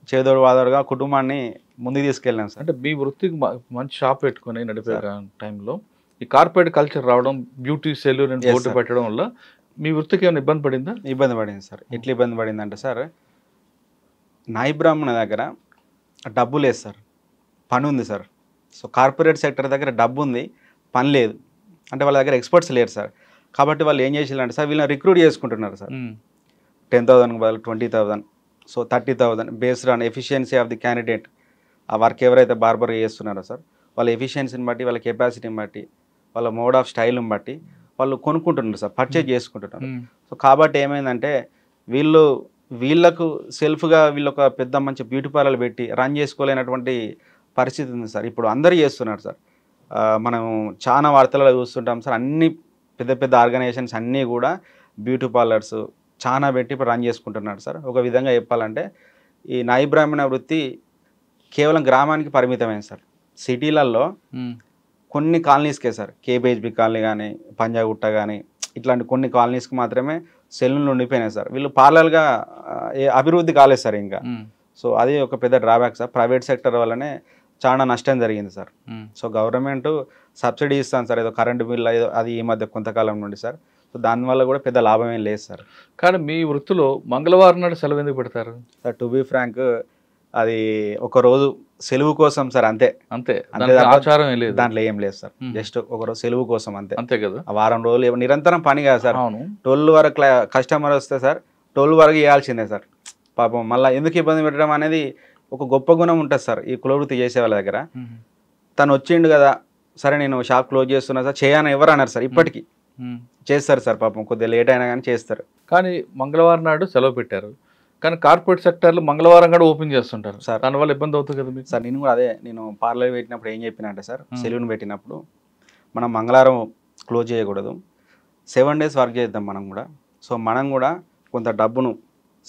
చేదోడు వాదోడుగా కుటుంబాన్ని ముందుకు తీసుకెళ్ళాం సార్. అంటే మీ వృత్తికి మంచి షాప్ పెట్టుకుని నడిపే టైంలో ఈ కార్పొరేట్ కల్చర్ రావడం, బ్యూటీ సెలూన్ అని బోర్డు పెట్టడం వల్ల మీ వృత్తికి ఏమైనా ఇబ్బంది పడిందా? ఇబ్బంది పడింది సార్. ఎట్లా ఇబ్బంది పడిందంటే సార్, నాయి బ్రాహ్మణ దగ్గర డబ్బు లేదు సార్, పని ఉంది సార్. సో కార్పొరేట్ సెక్టర్ దగ్గర డబ్బు ఉంది, పని లేదు. అంటే వాళ్ళ దగ్గర ఎక్స్పర్ట్స్ లేరు సార్. కాబట్టి వాళ్ళు ఏం చేసేయాలంటే సార్, వీళ్ళని రిక్రూట్ చేసుకుంటున్నారు సార్. 10,000 బదులు 20,000, so 30,000 based on efficiency of the candidate. ఆ వర్క్ ఎవరైతే బార్బర్గా చేస్తున్నారో సార్, వాళ్ళ ఎఫిషియన్సీని బట్టి, వాళ్ళ కెపాసిటీని బట్టి, వాళ్ళ మోడ్ ఆఫ్ స్టైల్ని బట్టి వాళ్ళు కొనుక్కుంటున్నారు సార్, పర్చేజ్ చేసుకుంటున్నారు. సో కాబట్టి ఏమైందంటే వీళ్ళకు సెల్ఫ్గా వీళ్ళొక పెద్ద మంచి బ్యూటీ పార్లర్ పెట్టి రన్ చేసుకోలేనటువంటి పరిస్థితి ఉంది సార్. ఇప్పుడు అందరూ చేస్తున్నారు సార్. మనం చాలా వార్తలలో చూస్తుంటాం సార్. అన్ని పెద్ద పెద్ద ఆర్గనైజేషన్స్ అన్నీ కూడా బ్యూటీ పార్లర్స్ చాలా పెట్టి ఇప్పుడు రన్ చేసుకుంటున్నారు సార్. ఒక విధంగా చెప్పాలంటే ఈ నాయి బ్రాహ్మణ వృత్తి కేవలం గ్రామానికి పరిమితమైంది సార్. సిటీలలో కొన్ని కాలనీస్కే సార్, కేబీహెచ్బి కాలనీ కానీ, పంజాగుట్ట కానీ, ఇట్లాంటి కొన్ని కాలనీస్కి మాత్రమే సెలూన్లు ఉండిపోయినాయి సార్. వీళ్ళు పార్లర్గా అభివృద్ధి కాలేదు సార్ ఇంకా. సో అది ఒక పెద్ద డ్రాబ్యాక్ సార్. ప్రైవేట్ సెక్టర్ వల్లనే చాలా నష్టం జరిగింది సార్. సో గవర్నమెంట్ సబ్సిడీ ఇస్తాను సార్, ఏదో కరెంటు బిల్ ఏదో, అది ఈ మధ్య కొంతకాలం నుండి సార్. సో దానివల్ల కూడా పెద్ద లాభం ఏం లేదు సార్. కానీ మీ వృత్తిలో మంగళవారం నాడు సెలవు ఎందుకు పెడతారు సార్? టు బీ ఫ్రాంక్, అది ఒక రోజు సెలవు కోసం సార్, అంతే. ఆచారం ఏం లేదు దాంట్లో, ఏం లేదు సార్. జస్ట్ ఒక రోజు సెలవు కోసం అంతే. అంతే కదా. వారం రోజులు నిరంతరం పని కాదు సార్. 12 వరకు కస్టమర్ వస్తే సార్ 12 వరకు ఇవ్వాల్సిందే సార్. పాపం మళ్ళీ ఎందుకు ఇబ్బంది పెట్టడం అనేది ఒక గొప్ప గుణం ఉంటుంది సార్ ఈ కులవృత్తి చేసే వాళ్ళ దగ్గర. తను వచ్చిండు కదా, సరే నేను షాప్ క్లోజ్ చేస్తున్నా సార్, చేయని ఎవరు అన్నారు సార్. ఇప్పటికీ చేస్తారు సార్, పాపం కొద్దిగా లేట్ అయినా కానీ చేస్తారు. కానీ మంగళవారం నాడు సెలవు పెట్టారు, కానీ కార్పొరేట్ సెక్టర్లు మంగళవారం కూడా ఓపెన్ చేస్తుంటారు సార్. దానివల్ల ఇబ్బంది అవుతుంది కదా మీకు సార్? నేను కూడా అదే, నేను పార్లర్ పెట్టినప్పుడు ఏం చెప్పినంటే సార్, సెలూన్ పెట్టినప్పుడు మనం మంగళవారం క్లోజ్ చేయకూడదు, 7 days వర్క్ చేద్దాం మనం కూడా. సో మనం కూడా కొంత డబ్బును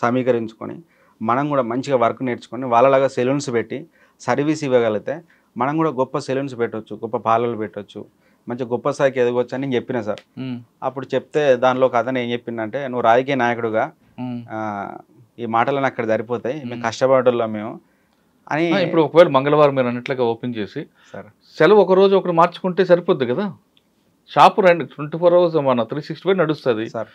సమీకరించుకొని మనం కూడా మంచిగా వర్క్ నేర్చుకొని వాళ్ళలాగా సెలూన్స్ పెట్టి సర్వీస్ ఇవ్వగలిగితే మనం కూడా గొప్ప సెలూన్స్ పెట్టవచ్చు, గొప్ప పార్లర్లు పెట్టవచ్చు, మంచి గొప్ప స్థాయికి ఎదగవచ్చు అని నేను చెప్పిన సార్. అప్పుడు చెప్తే దానిలో ఒక అతను ఏం చెప్పిందంటే, నువ్వు రాజకీయ నాయకుడుగా ఈ మాటలను అక్కడ సరిపోతాయి, మేము కష్టపడల్లో మేము అని. ఇప్పుడు ఒకవేళ మంగళవారం మీరు అన్నట్లుగా ఓపెన్ చేసి సార్ సెలవు ఒక రోజు ఒకరు మార్చుకుంటే సరిపోద్ది కదా. షాపు 24 hours మన 365 నడుస్తుంది సార్.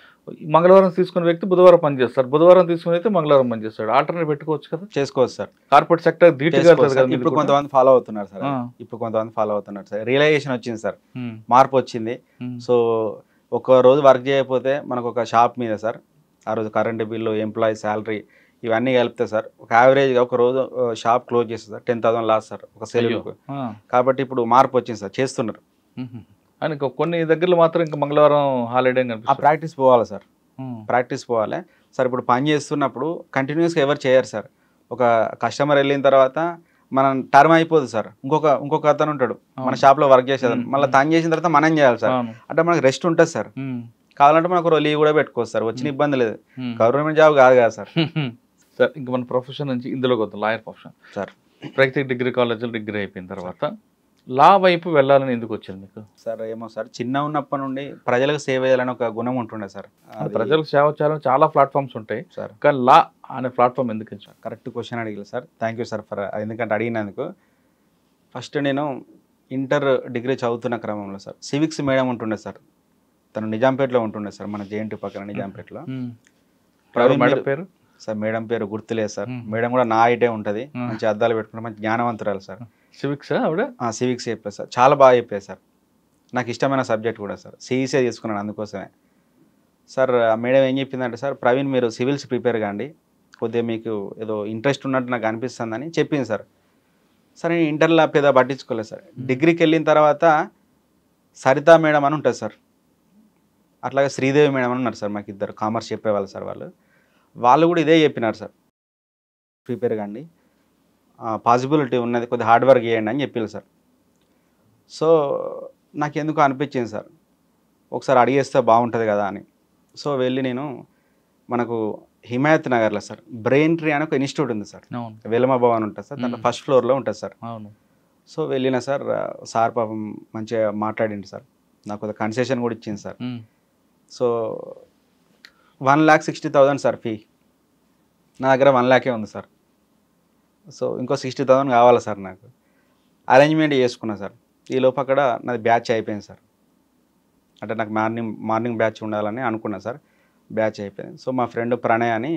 మంగళవారం తీసుకునే వ్యక్తి బుధవారం పనిచేస్తారు, బుధవారం తీసుకుని అయితే మంగళవారం పనిచేస్తాడు. ఆల్టర్నేట్ పెట్టుకోవచ్చు కదా. చేసుకోవచ్చు సార్. కార్పొరేట్ సెక్టర్ ధీటుగా ఇప్పుడు కొంతమంది ఫాలో అవుతున్నారు సార్. రియలైజేషన్ వచ్చింది సార్, మార్పు వచ్చింది. సో ఒక రోజు వర్క్ చేయకపోతే మనకు ఒక షాప్ మీద సార్, ఆ రోజు కరెంటు బిల్లు, ఎంప్లాయీ శాలరీ ఇవన్నీ కలిపితే సార్ ఒక యావరేజ్గా ఒక రోజు షాప్ క్లోజ్ చేస్తుంది సార్, 10,000 లాస్ సార్ ఒక సెలవుకు. కాబట్టి ఇప్పుడు మార్పు వచ్చింది సార్, చేస్తున్నారు. అని కొన్ని దగ్గరలో మాత్రం ఇంకా మంగళవారం హాలిడే ప్రాక్టీస్ పోవాలి సార్, ప్రాక్టీస్ పోవాలి సార్. ఇప్పుడు పని చేస్తున్నప్పుడు కంటిన్యూస్గా ఎవరు చేయరు సార్. ఒక కస్టమర్ వెళ్ళిన తర్వాత మనం టర్మ్ అయిపోదు సార్, ఇంకొక అతను ఉంటాడు మన షాప్లో వర్క్ చేసేది, మళ్ళీ తను చేసిన తర్వాత మనం చేయాలి సార్. అంటే మనకు రెస్ట్ ఉంటుంది సార్. కావాలంటే మనకు లీవ్ కూడా పెట్టుకోవచ్చు సార్, వచ్చిన ఇబ్బంది లేదు. గవర్నమెంట్ జాబ్ కాదు కదా సార్. సార్ ఇంకా మన ప్రొఫెషన్ నుంచి ఇందులోకి వద్దాం, లాయర్ ప్రొఫెషన్ సార్. ప్రతి డిగ్రీ కాలేజీలో డిగ్రీ అయిపోయిన తర్వాత లా వైపు వెళ్ళాలని ఎందుకు వచ్చింది మీకు సార్? ఏమో సార్, చిన్న ఉన్నప్పటి నుండి ప్రజలకు సేవ చేయాలని ఒక గుణం ఉంటుండే సార్. ప్రజలకు సేవ చేయాలని చాలా ప్లాట్ఫామ్స్ ఉంటాయి సార్, కానీ లా అనే ప్లాట్ఫామ్ ఎందుకు ఇచ్చారు? కరెక్ట్ క్వశ్చన్ అడిగారు sir. Thank you sir for ఎందుకంటే అడిగినందుకు. ఫస్ట్ నేను ఇంటర్ డిగ్రీ చదువుతున్న క్రమంలో సార్ సివిక్స్ మేడం ఉంటుండే సార్, తను నిజాంపేటలో ఉంటుండే సార్, మన జేఎన్టీ పక్కన నిజాంపేటలో. మేడం పేరు సార్? మేడం పేరు గుర్తులేదు సార్. మేడం కూడా నా హైటే ఉంటుంది, మంచి అద్దాలు పెట్టుకుంటే మంచి జ్ఞానవంతురాలు సార్. సివిక్స్ ఆవిడ? సివిక్స్ చెప్పారు సార్, చాలా బాగా చెప్పారు సార్. నాకు ఇష్టమైన సబ్జెక్ట్ కూడా సార్, సిఈసీ తీసుకున్నాను అందుకోసమే సార్. మేడం ఏం చెప్పిందంటే సార్, ప్రవీణ్ మీరు సివిల్స్ ప్రిపేర్ కాండి, కొద్దిగా మీకు ఏదో ఇంట్రెస్ట్ ఉన్నట్టు నాకు అనిపిస్తుందని చెప్పింది సార్. సరే నేను ఇంటర్లో పెద్ద పట్టించుకోలేదు సార్. డిగ్రీకి వెళ్ళిన తర్వాత సరితా మేడం అని ఉంటుంది సార్, అట్లాగే శ్రీదేవి మేడం అని ఉన్నారు సార్, మాకు ఇద్దరు కామర్స్ చెప్పేవాళ్ళు సార్. వాళ్ళు కూడా ఇదే చెప్పినారు సార్, ప్రిపేర్ కండి, పాసిబిలిటీ ఉన్నది, కొద్దిగా హార్డ్ వర్క్ చేయండి అని చెప్పారు సార్. సో నాకు ఎందుకు అనిపించింది సార్, ఒకసారి అడిగేస్తే బాగుంటుంది కదా అని. సో వెళ్ళి నేను మనకు హిమాయత్ నగర్లో సార్ బ్రెయిన్ ట్రీ అని ఒక ఇన్స్టిట్యూట్ ఉంది సార్, వెలమ భవన్ ఉంటుంది సార్, దాంట్లో ఫస్ట్ ఫ్లోర్లో ఉంటుంది సార్. సో వెళ్ళిన సార్, సార్ పాపం మంచిగా మాట్లాడింది సార్, నాకు ఒక కన్సెషన్ కూడా ఇచ్చింది సార్. సో 1,60,000 సార్ ఫీ, నా దగ్గర 1 lakh ఉంది సార్. సో ఇంకో 60,000 కావాలి సార్ నాకు. అరేంజ్మెంట్ చేసుకున్నా సార్. ఈ లోపు అక్కడ నాది బ్యాచ్ అయిపోయింది సార్, అంటే నాకు మార్నింగ్ బ్యాచ్ ఉండాలని అనుకున్నా సార్. బ్యాచ్ అయిపోయింది. సో మా ఫ్రెండ్ ప్రణయ్ అని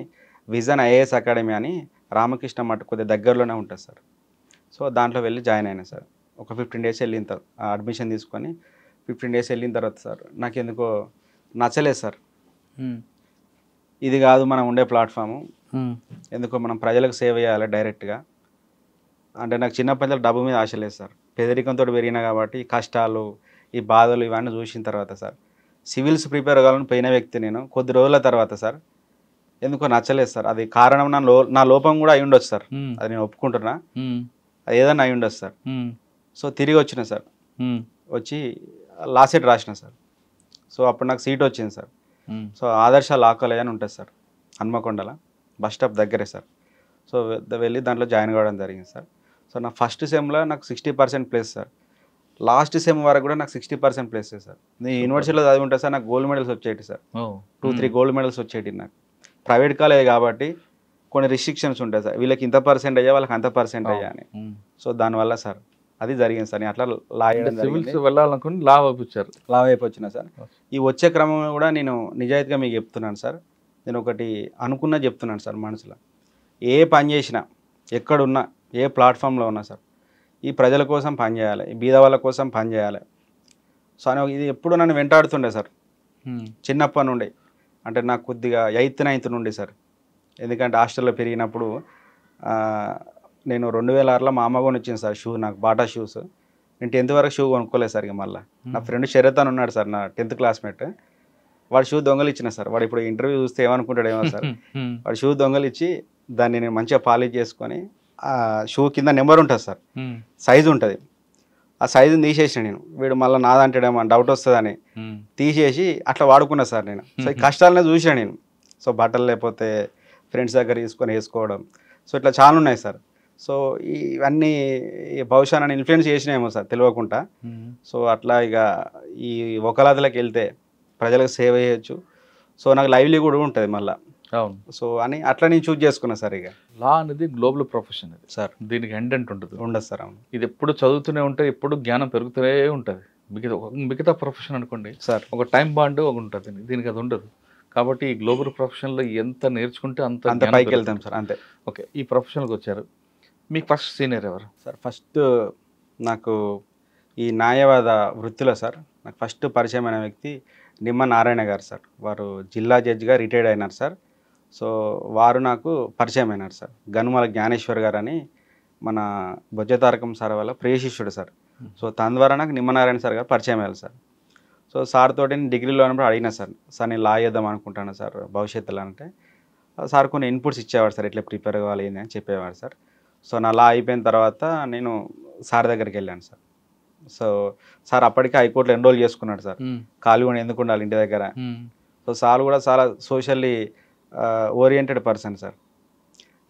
విజన్ ఐఏఎస్ అకాడమీ అని రామకృష్ణ మఠ కొద్దిగా దగ్గరలోనే ఉంటుంది సార్. సో దాంట్లో వెళ్ళి జాయిన్ అయినా సార్. ఒక 15 days వెళ్ళిన తర్వాత అడ్మిషన్ తీసుకొని 15 days వెళ్ళిన తర్వాత సార్ నాకు ఎందుకో నచ్చలేదు సార్. ఇది కాదు మనం ఉండే ప్లాట్ఫాము, ఎందుకో మనం ప్రజలకు సేవ చేయాలి డైరెక్ట్గా. అంటే నాకు చిన్నప్పటి నుంచి డబ్బు మీద ఆశ లేదు సార్, పేదరికంతో పెరిగినా కాబట్టి ఈ కష్టాలు ఈ బాధలు ఇవన్నీ చూసిన తర్వాత సార్ సివిల్స్ ప్రిపేర్ కావాలని పోయిన వ్యక్తి నేను. కొద్ది రోజుల తర్వాత సార్ ఎందుకో నచ్చలేదు సార్. అది కారణం నా లోపం కూడా అయి ఉండొచ్చు సార్, అది నేను ఒప్పుకుంటున్నా, అది ఏదైనా అయి ఉండొచ్చు సార్. సో తిరిగి వచ్చిన సార్, వచ్చి లా సెట్ రాసిన సార్. సో అప్పుడు నాకు సీట్ వచ్చింది సార్. సో ఆదర్శ లా కాలేజ్ అని ఉంటుంది సార్, హన్మకొండల బస్ స్టాప్ దగ్గరే సార్. సో వెళ్ళి దాంట్లో జాయిన్ కావడం జరిగింది సార్. సో నా ఫస్ట్ సెమ్లో నాకు 60% ప్లేస్ సార్, లాస్ట్ సెమ్ వరకు కూడా నాకు 60% ప్లేస్ సార్. నేను యూనివర్సిటీలో చదివి ఉంటాను సార్, నాకు గోల్డ్ మెడల్స్ వచ్చేటి సార్, 2-3 గోల్డ్ మెడల్స్ వచ్చేటి. నాకు ప్రైవేట్ కాలేజ్ కాబట్టి కొన్ని రిస్ట్రిక్షన్స్ ఉంటాయి సార్, వీళ్ళకి ఇంత పర్సెంట్ అయ్యా వాళ్ళకి అంత పర్సెంట్ అయ్యా అని. సో దానివల్ల సార్ అది జరిగింది సార్. నేను అట్లా లా వెళ్ళాలనుకుని లా వైపు వచ్చిన సార్. ఈ వచ్చే క్రమంలో కూడా నేను నిజాయితీగా మీకు చెప్తున్నాను సార్, నేను ఒకటి అనుకున్నా చెప్తున్నాను సార్, మనసులో ఏ పని చేసినా ఎక్కడున్నా ఏ ప్లాట్ఫామ్లో ఉన్నా సార్ ఈ ప్రజల కోసం పనిచేయాలి, ఈ బీద వాళ్ళ కోసం పనిచేయాలి. సో అని ఇది ఎప్పుడు నన్ను వెంటాడుతుండే సార్ చిన్నప్పటి నుండి. అంటే నాకు కొద్దిగా 8th 9th నుండి సార్, ఎందుకంటే హాస్టల్లో పెరిగినప్పుడు నేను 2006లో మా అమ్మ కొని వచ్చింది సార్ షూ, నాకు బాటా షూస్. నేను 10th వరకు షూ కొనుక్కోలేదు సార్. ఇక మళ్ళీ నా ఫ్రెండ్ శరత్ అని ఉన్నాడు సార్, నా 10th క్లాస్మేట్, వాడు షూ దొంగలు ఇచ్చిన సార్. వాడు ఇప్పుడు ఇంటర్వ్యూ చూస్తే ఏమనుకుంటాడేమో సార్, వాడు షూ దొంగలు ఇచ్చి దాన్ని నేను మంచిగా పాలిష్ చేసుకొని ఆ షూ కింద నెంబర్ ఉంటుంది సార్, సైజు ఉంటుంది, ఆ సైజుని తీసేసిన నేను. వీడు మళ్ళీ నాదంటాడేమో డౌట్ వస్తుందని తీసేసి అట్లా వాడుకున్నా సార్ నేను. సో ఈ కష్టాలనే చూసాను నేను. సో బట్టలు లేకపోతే ఫ్రెండ్స్ దగ్గర తీసుకొని వేసుకోవడం, సో ఇట్లా చాలా ఉన్నాయి సార్. సో ఇవన్నీ బహుశా నన్ను ఇన్ఫ్లుయెన్స్ చేసినాయేమో సార్ తెలియకుండా. సో అట్లా ఇక ఈ ఒకలాదలకు వెళ్తే ప్రజలకు సేవ చేయొచ్చు, సో నాకు లైవ్లీ కూడా ఉంటుంది మళ్ళీ. అవును. సో అని అట్లా నేను చూజ్ చేసుకున్నా సార్. ఇక లా అనేది గ్లోబల్ ప్రొఫెషన్ ఇది సార్, దీనికి ఎండెంట్ ఉంటుంది ఉండదు సార్. అవును, ఇది ఎప్పుడు చదువుతూనే ఉంటే ఎప్పుడు జ్ఞానం పెరుగుతూనే ఉంటుంది. మిగతా ప్రొఫెషన్ అనుకోండి సార్, ఒక టైం బాండ్ ఒక ఉంటుంది, దీనికి అది ఉండదు. కాబట్టి ఈ గ్లోబల్ ప్రొఫెషన్లో ఎంత నేర్చుకుంటే అంత పైకి వెళ్తాం సార్, అంతే. ఓకే, ఈ ప్రొఫెషన్కి వచ్చారు, మీకు ఫస్ట్ సీనియర్ ఎవరు సార్? ఫస్ట్ నాకు ఈ న్యాయవాద వృత్తిలో సార్ నాకు ఫస్ట్ పరిచయమైన వ్యక్తి నిమ్మ నారాయణ గారు సార్. వారు జిల్లా జడ్జిగా రిటైర్డ్ అయినారు సార్. సో వారు నాకు పరిచయం అయినారు సార్. గనుమల జ్ఞానేశ్వర్ గారు అని మన బొజ్జతారకం సార్ వాళ్ళ ప్రియ శిష్యుడు సార్. సో తన ద్వారా నాకు నిమ్మనారాయణ సార్ గారు పరిచయం అయ్యారు సార్. సో సార్ తోటి నేను డిగ్రీలో ఉన్నప్పుడు అడిగినా సార్, నేను లా చేద్దాం అనుకుంటాను సార్ భవిష్యత్తులో అంటే. సార్ కొన్ని ఇన్పుట్స్ ఇచ్చేవాడు సార్, ఎట్లా ప్రిపేర్ కావాలి ఏంది అని చెప్పేవాడు సార్. సో నా లా అయిపోయిన తర్వాత నేను సార్ దగ్గరికి వెళ్ళాను సార్. సో సార్ అప్పటికే హైకోర్టులో ఎన్రోల్ చేసుకున్నాడు సార్, ఖాళీ కూడా ఎందుకు ఉండాలి ఇంటి దగ్గర. సో సార్ కూడా చాలా సోషల్లీ ఓరియంటెడ్ పర్సన్ సార్.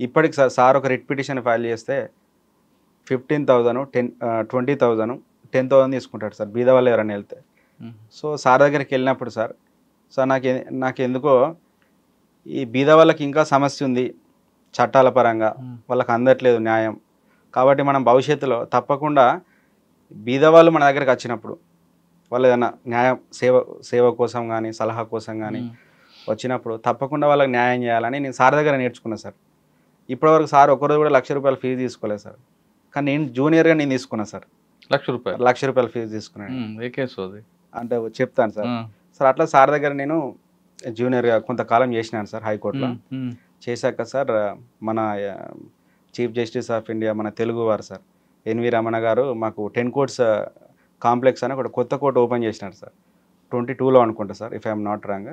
ఇప్పటికి సార్ ఒక రిట్ పిటిషన్ ఫైల్ చేస్తే 15,000, 20,000, 10,000 తీసుకుంటాడు సార్ బీద వాళ్ళు ఎవరైనా వెళ్తే. సో సార్ దగ్గరికి వెళ్ళినప్పుడు సార్ నాకు ఎందుకో ఈ బీద వాళ్ళకి ఇంకా సమస్య ఉంది చట్టాల పరంగా, వాళ్ళకి అందట్లేదు న్యాయం. కాబట్టి మనం భవిష్యత్తులో తప్పకుండా బీద వాళ్ళు మన దగ్గరికి వచ్చినప్పుడు వాళ్ళు ఏదైనా న్యాయం సేవ కోసం కానీ సలహా కోసం కానీ వచ్చినప్పుడు తప్పకుండా వాళ్ళకి న్యాయం చేయాలని నేను సార్ దగ్గర నేర్చుకున్నాను సార్. ఇప్పటివరకు సార్ ఒకరోజు కూడా ₹1,00,000 ఫీజు తీసుకోలేదు సార్, కానీ నేను జూనియర్గా నేను తీసుకున్నాను సార్. ₹1,00,000 ఫీజు తీసుకున్నాను. ఏ కేసు అది అంటే చెప్తాను సార్. సార్ అట్లా సార్ దగ్గర నేను జూనియర్గా కొంతకాలం చేసినాను సార్ హైకోర్టులో. చేశాక సార్ మన చీఫ్ జస్టిస్ ఆఫ్ ఇండియా మన తెలుగు వారు సార్ ఎన్వి రమణ గారు మాకు 10 కోర్ట్స్ కాంప్లెక్స్ అని ఒక కొత్త కోర్ట్ ఓపెన్ చేసినారు సార్ 22లో అనుకుంటా sir if I'm not wrong.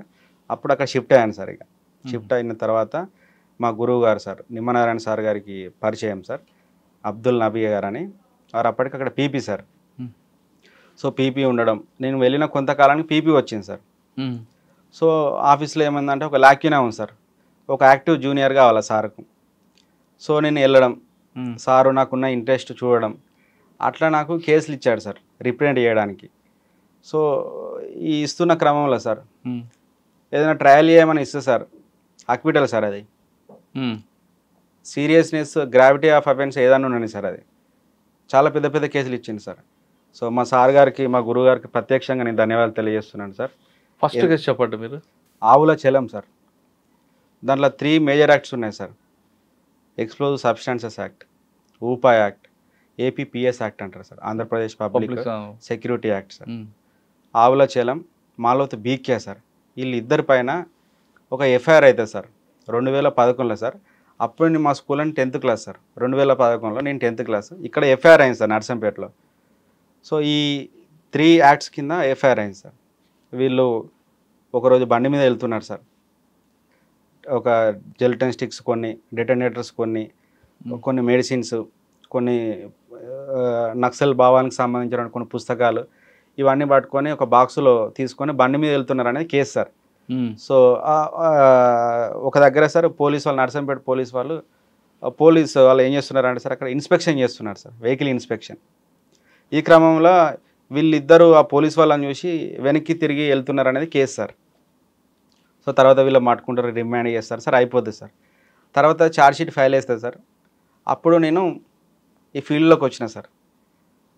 అప్పుడు అక్కడ షిఫ్ట్ అయ్యాను సార్. ఇక షిఫ్ట్ అయిన తర్వాత మా గురువు గారు సార్ నిమ్మనారాయణ సార్ గారికి పరిచయం సార్, అబ్దుల్ నబీ గారని. వారు అప్పటికి అక్కడ పీపీ సార్. సో పీపీ ఉండడం, నేను వెళ్ళిన కొంతకాలానికి పీపీ వచ్చింది సార్. సో ఆఫీస్లో ఏమైందంటే ఒక లాక్యూనా ఉంది సార్, ఒక యాక్టివ్ జూనియర్ కావాలి సార్కు. సో నేను వెళ్ళడం, సారు నాకున్న ఇంట్రెస్ట్ చూడడం, అట్లా నాకు కేసులు ఇచ్చాడు సార్ రిప్రజెంట్ చేయడానికి. సో ఈ ఇస్తున్న క్రమంలో సార్ ఏదైనా ట్రయల్ చేయమని ఇస్తే సార్ అక్విటల్ సార్, అది సీరియస్నెస్ గ్రావిటీ ఆఫ్ అఫెన్స్ ఏదన్నా ఉండండి సార్, అది చాలా పెద్ద పెద్ద కేసులు ఇచ్చింది సార్. సో మా సార్ గారికి మా గురువు గారికి ప్రత్యక్షంగా నేను ధన్యవాదాలు తెలియజేస్తున్నాను సార్. ఫస్ట్ కేసు చెప్పండి మీరు. ఆవుల చలం సార్. దాంట్లో 3 మేజర్ యాక్ట్స్ ఉన్నాయి sir. Explosive substances act, UAPA act, APPS act అంటారు sir, Andhra Pradesh public security act sir. Avula Chalam, Maloth BK sir, వీళ్ళిద్దరి పైన ఒక ఎఫ్ఐఆర్ అవుతుంది సార్ 2011లో సార్. అప్పుడు నేను మా స్కూల్ అని 10th క్లాస్ సార్. 2011లో నేను 10th క్లాస్. ఇక్కడ ఎఫ్ఐఆర్ అయింది సార్ నర్సంపేటలో. సో ఈ 3 యాక్ట్స్ కింద ఎఫ్ఐఆర్ అయింది సార్. వీళ్ళు ఒకరోజు బండి మీద వెళ్తున్నారు సార్. ఒక జెల్టన్ స్టిక్స్ కొన్ని, డెటనేటర్స్ కొన్ని మెడిసిన్స్, కొన్ని నక్సల్ భావానికి సంబంధించిన కొన్ని పుస్తకాలు, ఇవన్నీ పట్టుకొని ఒక బాక్సులో తీసుకొని బండి మీద వెళ్తున్నారు అనేది కేసు సార్. సో ఒక దగ్గర సార్ పోలీస్ వాళ్ళు, నర్సంపేట పోలీస్ వాళ్ళు ఏం చేస్తున్నారంటే సార్ అక్కడ ఇన్స్పెక్షన్ చేస్తున్నారు సార్, వెహికల్ ఇన్స్పెక్షన్. ఈ క్రమంలో వీళ్ళిద్దరూ ఆ పోలీస్ వాళ్ళని చూసి వెనక్కి తిరిగి వెళ్తున్నారు అనేది కేసు సార్. సో తర్వాత వీళ్ళు మాట్లాడుకుంటారు, రిమాండ్ చేస్తారు సార్, అయిపోద్ది సార్. తర్వాత ఛార్జ్షీట్ ఫైల్ చేస్తారు సార్. అప్పుడు నేను ఈ ఫీల్డ్లోకి వచ్చిన సార్.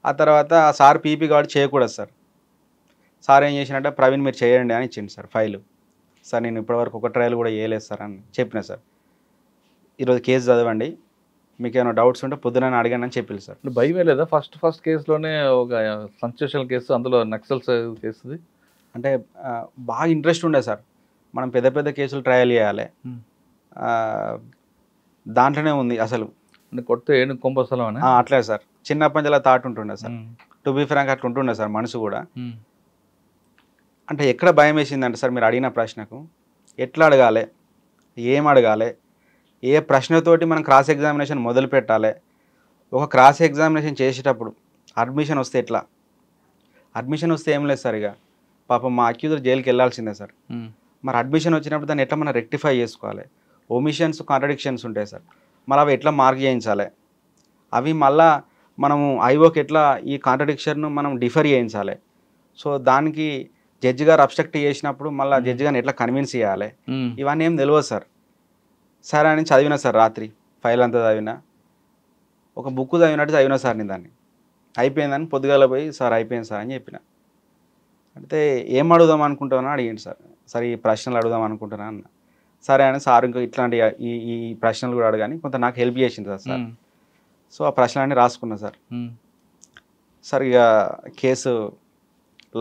ఆ తర్వాత ఆ సార్ పీపీ కాబట్టి చేయకూడదు సార్. సార్ ఏం చేసినట్టే ప్రవీణ్ మీరు చేయండి అని ఇచ్చింది సార్ ఫైలు. సార్ నేను ఇప్పటివరకు ఒక ట్రయల్ కూడా చేయలేదు సార్ అని చెప్పిన సార్. ఈరోజు కేసు చదవండి, మీకు ఏమైనా డౌట్స్ ఉంటే పొద్దున అడిగాను అని చెప్పింది సార్. భయమే లేదా? ఫస్ట్ కేసులోనే ఒక సెన్సేషనల్ కేసు, అందులో నక్సల్స్ కేసుది అంటే బాగా ఇంట్రెస్ట్ ఉండే సార్. మనం పెద్ద పెద్ద కేసులు ట్రయల్ చేయాలి, దాంట్లోనే ఉంది అసలు. కొడితే ఏను కొంపస్థలం అని అట్లే సార్. చిన్నప్పటి నుంచి అలా థాట్ ఉంటుండే సార్. టు బీ ఫ్రాంక్ అట్లా ఉంటుండే సార్ మనసు కూడా. అంటే ఎక్కడ భయం వేసిందంటే సార్ మీరు అడిగిన ప్రశ్నకు ఎట్లా అడగాలి, ఏం అడగాలి, ఏ ప్రశ్నతోటి మనం క్రాస్ ఎగ్జామినేషన్ మొదలు పెట్టాలి, ఒక క్రాస్ ఎగ్జామినేషన్ చేసేటప్పుడు అడ్మిషన్ వస్తే ఎట్లా, అడ్మిషన్ వస్తే ఏం లేదు సార్. ఇక పాపం మా అక్యూజర్ జైలుకి వెళ్ళాల్సిందే సార్. మరి అడ్మిషన్ వచ్చినప్పుడు దాన్ని ఎట్లా మనం రెక్టిఫై చేసుకోవాలి, ఒమిషన్స్ కాంట్రడిక్షన్స్ ఉంటాయి సార్, మళ్ళీ అవి ఎట్లా మార్క్ చేయించాలి, అవి మళ్ళా మనము ఐఓకి ఎట్లా ఈ కాంట్రడిక్షన్ను మనం డిఫర్ చేయించాలి. సో దానికి జడ్జి గారు అబ్స్ట్రక్ట్ చేసినప్పుడు మళ్ళీ జడ్జి గారిని ఎట్లా కన్విన్స్ చేయాలి, ఇవన్నీ ఏం తెలియదు సార్. సరే అని చదివినా సార్, రాత్రి ఫైల్ అంతా చదివినా, ఒక బుక్ చదివినట్టు చదివినా సార్. నేను దాన్ని అయిపోయిందని పొద్దుగాల పోయి సార్ అయిపోయింది సార్ అని చెప్పిన. అంటే ఏం అడుగుదాం అనుకుంటున్నా అడిగింది సార్. సరే ఈ ప్రశ్నలు అడుగుదాం అనుకుంటున్నా అన్న. సరే అని సార్ ఇంకా ఇట్లాంటి ఈ ప్రశ్నలు కూడా అడగాని కొంత నాకు హెల్ప్ చేసింది సార్ సార్. సో ఆ ప్రశ్నలన్నీ రాసుకున్నా సార్. సార్ ఇక కేసు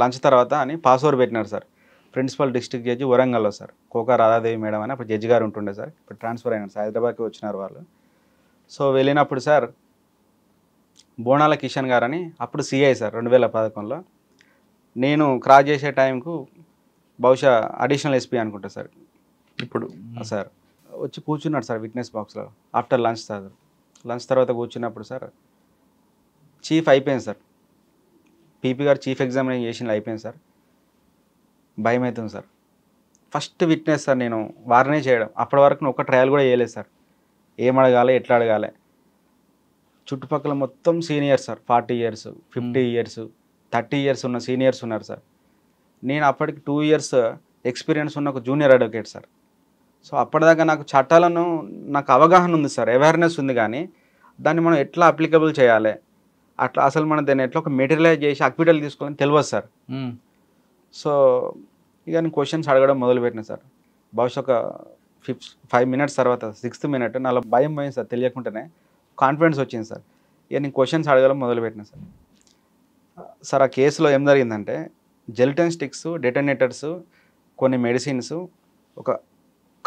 లంచ్ తర్వాత అని పాస్వర్డ్ పెట్టినారు సార్. ప్రిన్సిపల్ డిస్ట్రిక్ట్ జడ్జి వరంగల్లో సార్, కోకా రాధాదేవి మేడం అని అప్పుడు జడ్జి గారు ఉంటుండే సార్. ఇప్పుడు ట్రాన్స్ఫర్ అయినారు సార్, హైదరాబాద్కి వచ్చినారు వాళ్ళు. సో వెళ్ళినప్పుడు సార్ బోనాల కిషన్ గారని అప్పుడు సిఐ సార్ 2011లో. నేను క్రాస్ చేసే టైంకు బహుశా అడిషనల్ ఎస్పీ అనుకుంటా సార్ ఇప్పుడు. సార్ వచ్చి కూర్చున్నాడు సార్ విట్నెస్ బాక్స్లో ఆఫ్టర్ లంచ్ సార్. లంచ్ తర్వాత కూర్చున్నప్పుడు సార్ చీఫ్ అయిపోయింది సార్, పీపీ గారు చీఫ్ ఎగ్జామినేషన్ అయిపోయింది సార్. భయం అవుతుంది సార్. ఫస్ట్ విట్నెస్ సార్ నేను వారినే చేయడం. అప్పటి వరకు ఒక్క ట్రయల్ కూడా చేయలేదు సార్. ఏం అడగాలి, ఎట్లా అడగాలి. చుట్టుపక్కల మొత్తం seniors sir, 40 years 50 years 30 years ఉన్న సీనియర్స్ ఉన్నారు సార్. నేను అప్పటికి 2 years ఎక్స్పీరియన్స్ ఉన్న ఒక జూనియర్ అడ్వకేట్ సార్. సో అప్పటిదాకా నాకు చట్టాలను నాకు అవగాహన ఉంది సార్, అవేర్నెస్ ఉంది, కానీ దాన్ని మనం ఎట్లా అప్లికబుల్ చేయాలి, అట్లా అసలు మనం దాన్ని ఎట్లా ఒక మెటీరియలైజ్ చేసి అక్విటల్ తీసుకోవాలని తెలియదు సార్. సో ఇక నేను క్వశ్చన్స్ అడగడం మొదలుపెట్టిన సార్. బహుశా ఒక 5 minutes తర్వాత 6th minute నాలో భయం పోయింది సార్, తెలియకుండానే కాన్ఫిడెన్స్ వచ్చింది సార్. ఇక నేను క్వశ్చన్స్ అడగడం మొదలుపెట్టిన సార్. సార్ ఆ కేసులో ఏం జరిగిందంటే జెల్టన్ స్టిక్స్, డెటనేటర్స్, కొన్ని మెడిసిన్స్, ఒక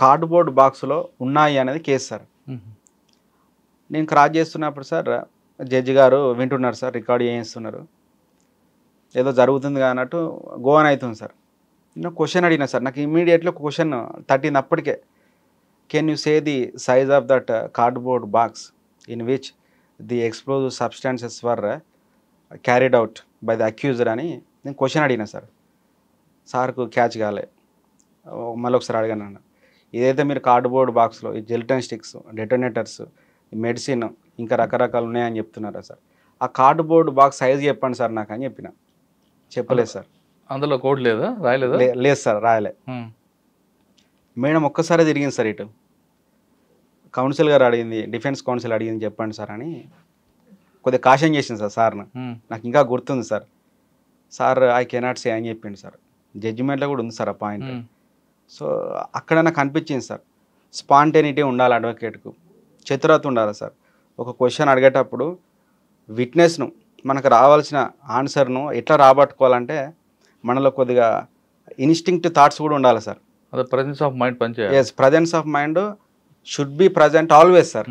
కార్డ్బోర్డ్ బాక్స్లో ఉన్నాయి అనేది కేసు సార్. నేను క్రాస్ చేస్తున్నప్పుడు సార్ జడ్జి గారు వింటున్నారు సార్, రికార్డ్ చేయిస్తున్నారు, ఏదో జరుగుతుంది అన్నట్టు గోవన్ అవుతుంది సార్. నేను క్వశ్చన్ అడిగినా సార్, నాకు ఇమీడియట్లీ క్వశ్చన్ తట్టింది అప్పటికే. Can you say the size of that cardboard box in which the explosive substances were carried out by the accuser అని నేను క్వశ్చన్ అడిగినా సార్. సార్కు క్యాచ్ కాలే, మళ్ళీ ఒకసారి అడిగాను అన్న, ఇదైతే మీరు కార్డ్బోర్డ్ బాక్స్లో ఈ జెల్టన్ స్టిక్స్, డెటోనేటర్స్, మెడిసిన్ ఇంకా రకరకాలు ఉన్నాయని చెప్తున్నారా సార్, ఆ కార్డ్బోర్డ్ బాక్స్ సైజ్ చెప్పండి సార్ నాకు అని చెప్పిన. చెప్పలేదు సార్. అందులో కోడ్ లేదా, రాయలేదా? లేదు సార్, రాయలే. మేడం ఒక్కసారి తిరిగింది సార్ ఇటు. కౌన్సిల్ గారు అడిగింది, డిఫెన్స్ కౌన్సిల్ అడిగింది చెప్పండి సార్ అని కొద్దిగా కాషన్ చేసింది సార్ సార్ను. నాకు ఇంకా గుర్తుంది sir. Sir I cannot say అని చెప్పింది సార్. జడ్జిమెంట్లో కూడా ఉంది సార్ ఆ పాయింట్. సో అక్కడ నాకు అనిపించింది సార్, స్పాంటేనిటీ ఉండాలి అడ్వకేట్కు, చతురత ఉండాలి సార్. ఒక క్వశ్చన్ అడిగేటప్పుడు విట్నెస్ను, మనకు రావాల్సిన ఆన్సర్ను ఎట్లా రాబట్టుకోవాలంటే మనలో కొద్దిగా ఇన్స్టింక్ట్ థాట్స్ కూడా ఉండాలి సార్. అదే ప్రజెన్స్ ఆఫ్ మైండ్ పనిచేయాలి. Yes, presence of mind should be present always sir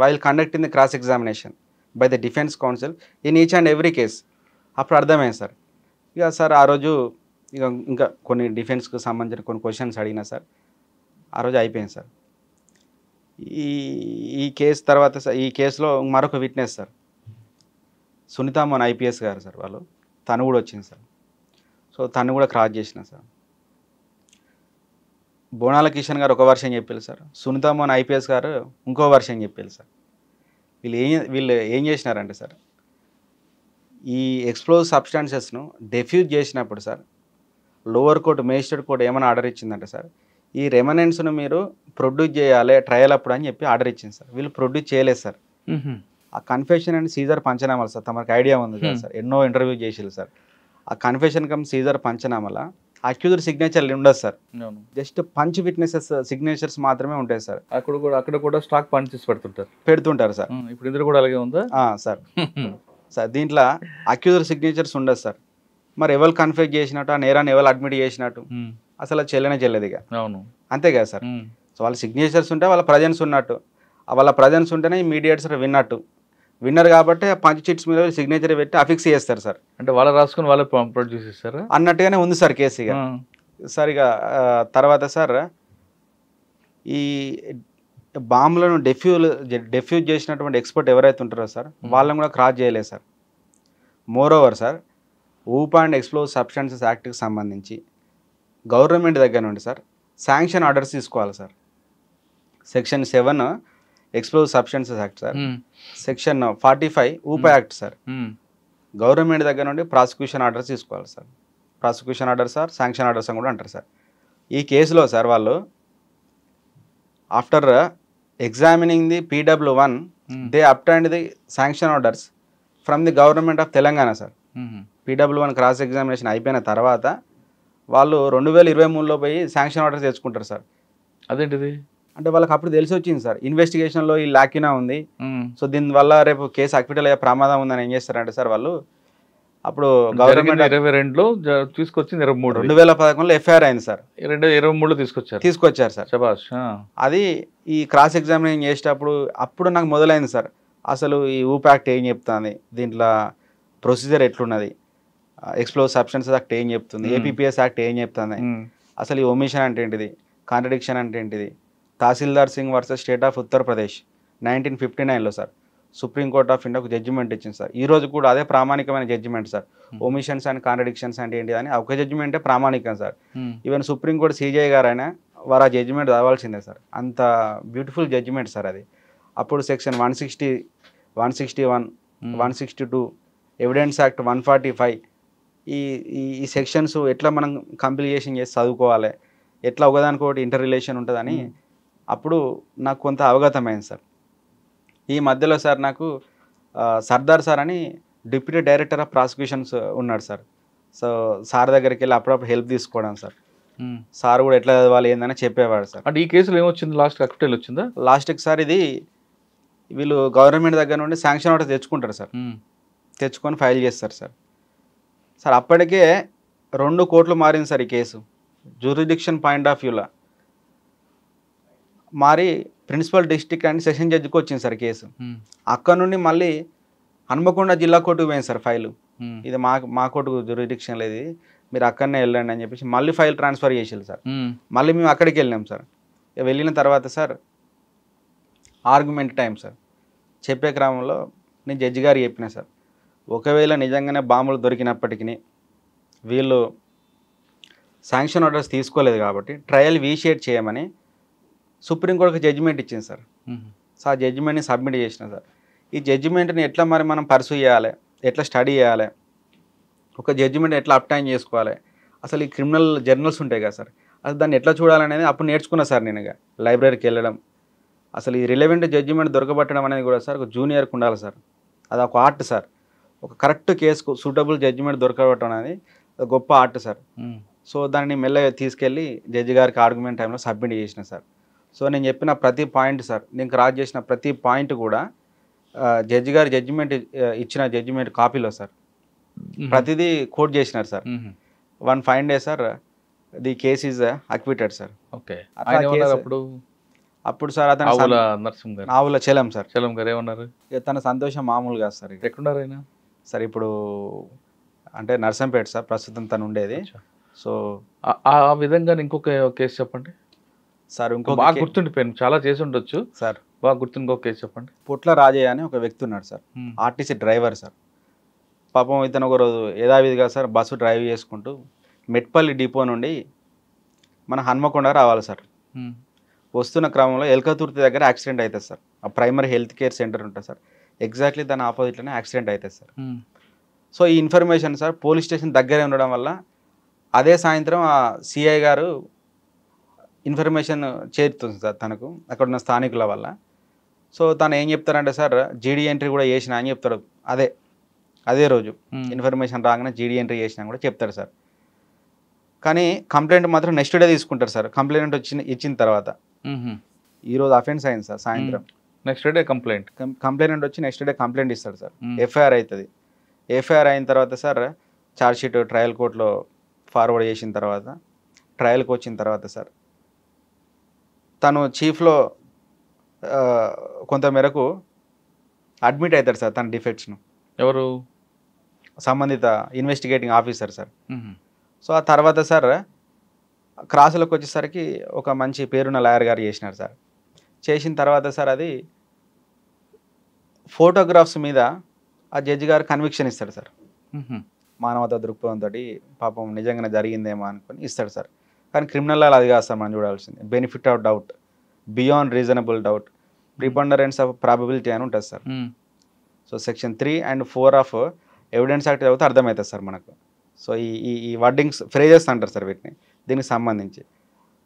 while conducting the cross examination by the defence counsel in each and every case. అప్పుడు అర్థమైంది సార్. ఇక సార్ ఆ రోజు ఇక ఇంకా కొన్ని డిఫెన్స్కి సంబంధించిన కొన్ని క్వశ్చన్స్ అడిగినా సార్, ఆ రోజు అయిపోయింది సార్. ఈ కేసు తర్వాత ఈ కేసులో మరొక విట్నెస్ సార్, సునీతామోహన్ ఐపీఎస్ గారు సార్, వాళ్ళు తను కూడా వచ్చింది సార్. సో తను కూడా క్రాస్ చేసిన సార్. బోనాల కిషన్ గారు ఒక వర్షన్ చెప్పారు సార్, సునీతామోహన్ ఐపీఎస్ గారు ఇంకో వర్షన్ చెప్పారు సార్. వీళ్ళు ఏం చేసినారంటే సార్, ఈ ఎక్స్ప్లోజివ్ సబ్స్టాన్సెస్ను డెఫ్యూజ్ చేసినప్పుడు sir lower court, magistrate court ఏమైనా ఆర్డర్ ఇచ్చిందంటే సార్, ఈ రెమనెంట్స్ను మీరు ప్రొడ్యూస్ చేయాలి ట్రయల్ అప్పుడు అని చెప్పి ఆర్డర్ ఇచ్చింది సార్. వీళ్ళు ప్రొడ్యూస్ చేయలేదు సార్. ఆ కన్ఫెషన్ అండ్ సీజర్ పంచనామాలు సార్, తమకు ఐడియా ఉంది కదా సార్, ఎన్నో ఇంటర్వ్యూ చేసిల్లు సార్. ఆ కన్ఫెషన్ కమ్ సీజర్ పంచనామాల అక్యూజర్ సిగ్నేచర్లు ఉండదు sir, just punch witnesses signatures మాత్రమే ఉంటాయి సార్. అక్కడ కూడా స్టాక్ పంచెస్ పెడుతుంటారు సార్. ఇప్పుడు ఇందులో కూడా అలాగే ఉందా సార్? సార్ దీంట్లో అక్యూజర్ సిగ్నేచర్స్ ఉండదు సార్. మరి ఎవరు కన్ఫెస్ చేసినట్టు, ఆ నేరాన్ని ఎవరు అడ్మిట్ చేసినట్టు అసలు చెల్లెది ఇక. అవును, అంతే కదా సార్. సో వాళ్ళ సిగ్నేచర్స్ ఉంటే వాళ్ళ ప్రజెన్స్ ఉన్నట్టు, వాళ్ళ ప్రజెన్స్ ఉంటేనే ఈ మీడియేటర్స్ విన్నట్టు. విన్నర్ కాబట్టి ఆ పంచ్ చిట్స్ మీద సిగ్నేచర్ పెట్టి అఫిక్స్ చేస్తారు సార్. అంటే వాళ్ళు రాసుకుని వాళ్ళే ప్రొడ్యూస్ చేస్తారు అన్నట్టుగానే ఉంది సార్ కేసు. ఇక సార్ ఇక తర్వాత సార్ ఈ బాంబులను డెఫ్యూజ్ చేసినటువంటి ఎక్స్పర్ట్ ఎవరైతే ఉంటారో సార్ వాళ్ళని కూడా క్రాస్ చేయలేదు sir. Moreover sir, UAPA and explosive substances యాక్ట్కి సంబంధించి గవర్నమెంట్ దగ్గర నుండి సార్ శాంక్షన్ ఆర్డర్స్ తీసుకోవాలి sir. Section 7 explosive substances act sir, section 45 UAPA act sir. Government దగ్గర నుండి ప్రాసిక్యూషన్ ఆర్డర్స్ తీసుకోవాలి sir. Prosecution order sir, sanction orders అని కూడా అంటారు సార్. ఈ కేసులో సార్ వాళ్ళు after examining the PW1 they obtained the sanction orders from the government of Telangana sir. PW1 cross examination అయిపోయిన తర్వాత వాళ్ళు 2023లో పోయి శాంక్షన్ ఆర్డర్స్ తెచ్చుకుంటారు సార్. అదేంటిది అంటే వాళ్ళకి అప్పుడు తెలిసి వచ్చింది సార్, ఇన్వెస్టిగేషన్లో ఈ లాకినా ఉంది, సో దీనివల్ల రేపు కేసు అక్విటల్ అయ్యే ప్రమాదం ఉందని ఏం చేస్తారంటే సార్ వాళ్ళు అప్పుడు గవర్నమెంట్ 22లో తీసుకొచ్చింది, 2011లో ఎఫ్ఐఆర్ అయింది సార్, 2023లో తీసుకొచ్చారు సార్. శభాష్. అది ఈ క్రాస్ ఎగ్జామినేషన్ చేసేటప్పుడు అప్పుడు నాకు మొదలైంది సార్, అసలు ఈ ఊప్ యాక్ట్ ఏం చెప్తుంది, దీంట్లో ప్రొసీజర్ ఎట్లున్నది, ఎక్స్ప్లోజివ్ సబ్స్టెన్సెస్ యాక్ట్ ఏం చెప్తుంది, APPS యాక్ట్ ఏం చెప్తుంది, అసలు ఈ ఒమిషన్ అంటే ఏంటిది, కాంట్రడిక్షన్ అంటే ఏంటిది. Tahsildar Singh versus state of Uttar Pradesh 1959లో సార్ సుప్రీంకోర్ట్ ఆఫ్ ఇండియాకు జడ్జిమెంట్ ఇచ్చింది సార్. ఈ రోజు కూడా అదే ప్రామాణికమైన judgment sir. Omissions and contradictions అంటే ఏంటి అని ఒక జడ్జిమెంటే ప్రామాణికం సార్. ఈవెన్ సుప్రీంకోర్టు CJI గారు అయినా వారు ఆ జడ్జిమెంట్ చదవాల్సిందే సార్, అంత బ్యూటిఫుల్ జడ్జిమెంట్ సార్ అది. అప్పుడు సెక్షన్ 160, 161, 162, ఎవిడెన్స్ యాక్ట్ 145 ఈ సెక్షన్స్ ఎట్లా మనం కంప్లీషన్ చేసి చదువుకోవాలి, ఎట్లా ఒకదానికొకటి ఇంటర్ రిలేషన్ ఉంటుందని అప్పుడు నాకు కొంత అవగతమైంది సార్. ఈ మధ్యలో సార్ నాకు సర్దార్ సార్ అని డిప్యూటీ డైరెక్టర్ ఆఫ్ ప్రాసిక్యూషన్స్ ఉన్నాడు సార్. సో సార్ దగ్గరికి వెళ్ళి అప్పుడప్పుడు హెల్ప్ తీసుకోవడం సార్. సార్ కూడా ఎట్లా చదవాలి ఏందని చెప్పేవాడు సార్. అంటే ఈ కేసులో ఏమొచ్చింది, లాస్ట్ అక్విటల్ వచ్చిందా? లాస్ట్కి సార్ ఇది వీళ్ళు గవర్నమెంట్ దగ్గర నుండి శాంక్షన్ ఆర్డర్ తెచ్చుకుంటారు సార్, తెచ్చుకొని ఫైల్ చేస్తారు సార్. సార్ అప్పటికే 2 కోర్టులు మారింది సార్ ఈ కేసు. జ్యూరిడిక్షన్ పాయింట్ ఆఫ్ వ్యూలో మారి ప్రిన్సిపల్ డిస్ట్రిక్ట్ అండ్ సెషన్ జడ్జికి వచ్చింది సార్ కేసు. అక్కడ నుండి మళ్ళీ హన్మకొండ జిల్లా కోర్టుకు పోయింది సార్ ఫైలు. ఇది మా కోర్టుకు జ్యూరిడిక్షన్ లేదు, మీరు అక్కడనే వెళ్ళండి అని చెప్పేసి మళ్ళీ ఫైల్ ట్రాన్స్ఫర్ చేసేది సార్. మళ్ళీ మేము అక్కడికి వెళ్ళినాం సార్. వెళ్ళిన తర్వాత సార్ ఆర్గ్యుమెంట్ టైం సార్. చెప్పే క్రమంలో నేను జడ్జి గారు చెప్పిన సార్, ఒకవేళ నిజంగానే బాంబులు దొరికినప్పటికీ వీళ్ళు శాంక్షన్ ఆర్డర్స్ తీసుకోలేదు కాబట్టి ట్రయల్ వీషియేట్ చేయమని సుప్రీంకోర్టుకి జడ్జిమెంట్ ఇచ్చింది సార్. సో ఆ జడ్జిమెంట్ని సబ్మిట్ చేసిన సార్. ఈ జడ్జిమెంట్ని ఎట్లా మరి మనం పర్సూ చేయాలి, ఎట్లా స్టడీ చేయాలి, ఒక జడ్జిమెంట్ ఎట్లా అప్టైన్ చేసుకోవాలి, అసలు ఈ క్రిమినల్ జర్నల్స్ ఉంటాయి కదా సార్, అసలు దాన్ని ఎట్లా చూడాలనేది అప్పుడు నేర్చుకున్నా సార్. నేను లైబ్రరీకి వెళ్ళడం, అసలు ఈ రిలవెంట్ జడ్జిమెంట్ దొరకబట్టడం అనేది కూడా సార్ ఒక జూనియర్కి ఉండాలి సార్. అది ఒక ఆర్ట్ సార్. ఒక కరెక్ట్ కేసుకు సూటబుల్ జడ్జిమెంట్ దొరకబట్టడం అనేది గొప్ప ఆర్ట్ సార్. సో దాన్ని మెల్లగా తీసుకెళ్ళి జడ్జి గారికి ఆర్గ్యుమెంట్ టైంలో సబ్మిట్ చేసిన సార్. సో నేను చెప్పిన ప్రతి పాయింట్ సార్, నేను క్రాస్ చేసిన ప్రతి పాయింట్ కూడా జడ్జి గారు ఇచ్చిన జడ్జిమెంట్ కాపీలో సార్ ప్రతిదీ కోట్ చేసినారు sir. 1 fine day sir the case is acquitted sir. Okay. అప్పుడు సార్ అతను ఆవుల చెలం సార్. చెలం గారు ఏమన్నారు? తన సంతోషం మామూలుగా సార్. ఎక్కడున్నారు ఆయన సార్? ఇప్పుడు అంటే నర్సంపేట సార్ ప్రస్తుతం తను ఉండేది. సో ఆ విధంగా ఇంకొక కేసు చెప్పండి సార్. ఇంకో బాగా గుర్తుండిపోయాను, చాలా చేసి ఉండొచ్చు సార్, బాగా గుర్తు. ఇంకొక కేసు చెప్పండి. పుట్ల రాజయ్య అని ఒక వ్యక్తి ఉన్నాడు సార్, ఆర్టీసీ డ్రైవర్ సార్. పాపం ఇతను ఒక రోజు యథావిధిగా సార్ బస్సు డ్రైవ్ చేసుకుంటూ మెట్పల్లి డిపో నుండి మన హన్మకొండ రావాలి సార్. వస్తున్న క్రమంలో ఎల్కతుర్తి దగ్గర యాక్సిడెంట్ అవుతుంది సార్. ఆ ప్రైమరీ హెల్త్ కేర్ సెంటర్ ఉంటుంది సార్, ఎగ్జాక్ట్లీ దాని ఆపోజిట్లోనే యాక్సిడెంట్ అవుతుంది సార్. సో ఈ ఇన్ఫర్మేషన్ సార్ పోలీస్ స్టేషన్ దగ్గరే ఉండడం వల్ల అదే సాయంత్రం ఆ సిఐ గారు ఇన్ఫర్మేషన్ చేరుతుంది సార్ తనకు అక్కడ ఉన్న స్థానికుల వల్ల. సో తను ఏం చెప్తారంటే సార్ జీడీ ఎంట్రీ కూడా చేసిన అని చెప్తాడు. అదే రోజు ఇన్ఫర్మేషన్ రాగానే జీడీ ఎంట్రీ చేసినా కూడా చెప్తారు సార్. కానీ కంప్లైంట్ మాత్రం నెక్స్ట్ డే తీసుకుంటారు సార్. కంప్లైంట్ ఇచ్చిన తర్వాత ఈరోజు అఫెన్స్ అయింది సార్ సాయంత్రం. నెక్స్ట్ డే కంప్లైంట్ వచ్చి నెక్స్ట్ డే కంప్లైంట్ ఇస్తాడు సార్. ఎఫ్ఐఆర్ అవుతుంది. ఎఫ్ఐఆర్ అయిన తర్వాత సార్ ఛార్జ్షీట్ ట్రయల్ కోర్టులో ఫార్వర్డ్ చేసిన తర్వాత ట్రయల్కి వచ్చిన తర్వాత సార్ తను చీఫ్లో కొంత మేరకు అడ్మిట్ అవుతాడు సార్ తన డిఫెక్ట్స్ను. ఎవరు? సంబంధిత ఇన్వెస్టిగేటింగ్ ఆఫీసర్ సార్. సో ఆ తర్వాత సార్ క్రాసులకు వచ్చేసరికి ఒక మంచి పేరున్న లాయర్ గారు చేసినారు సార్. చేసిన తర్వాత సార్ అది ఫోటోగ్రాఫ్స్ మీద ఆ జడ్జి గారు కన్విక్షన్ ఇస్తాడు సార్. మానవతా దృక్పథంతో పాపం నిజంగానే జరిగిందేమో అనుకుని ఇస్తాడు సార్. కానీ క్రిమినల్ అది కాదు సార్ మనం చూడాల్సింది. Benefit of doubt, beyond reasonable doubt, preponderance of probability అని ఉంటుంది sir. So section 3 and 4 of evidence act చదివితే అర్థమవుతుంది సార్ మనకు. సో ఈ వర్డింగ్స్ ఫ్రేజెస్ అంటారు సార్ వీటిని, దీనికి సంబంధించి.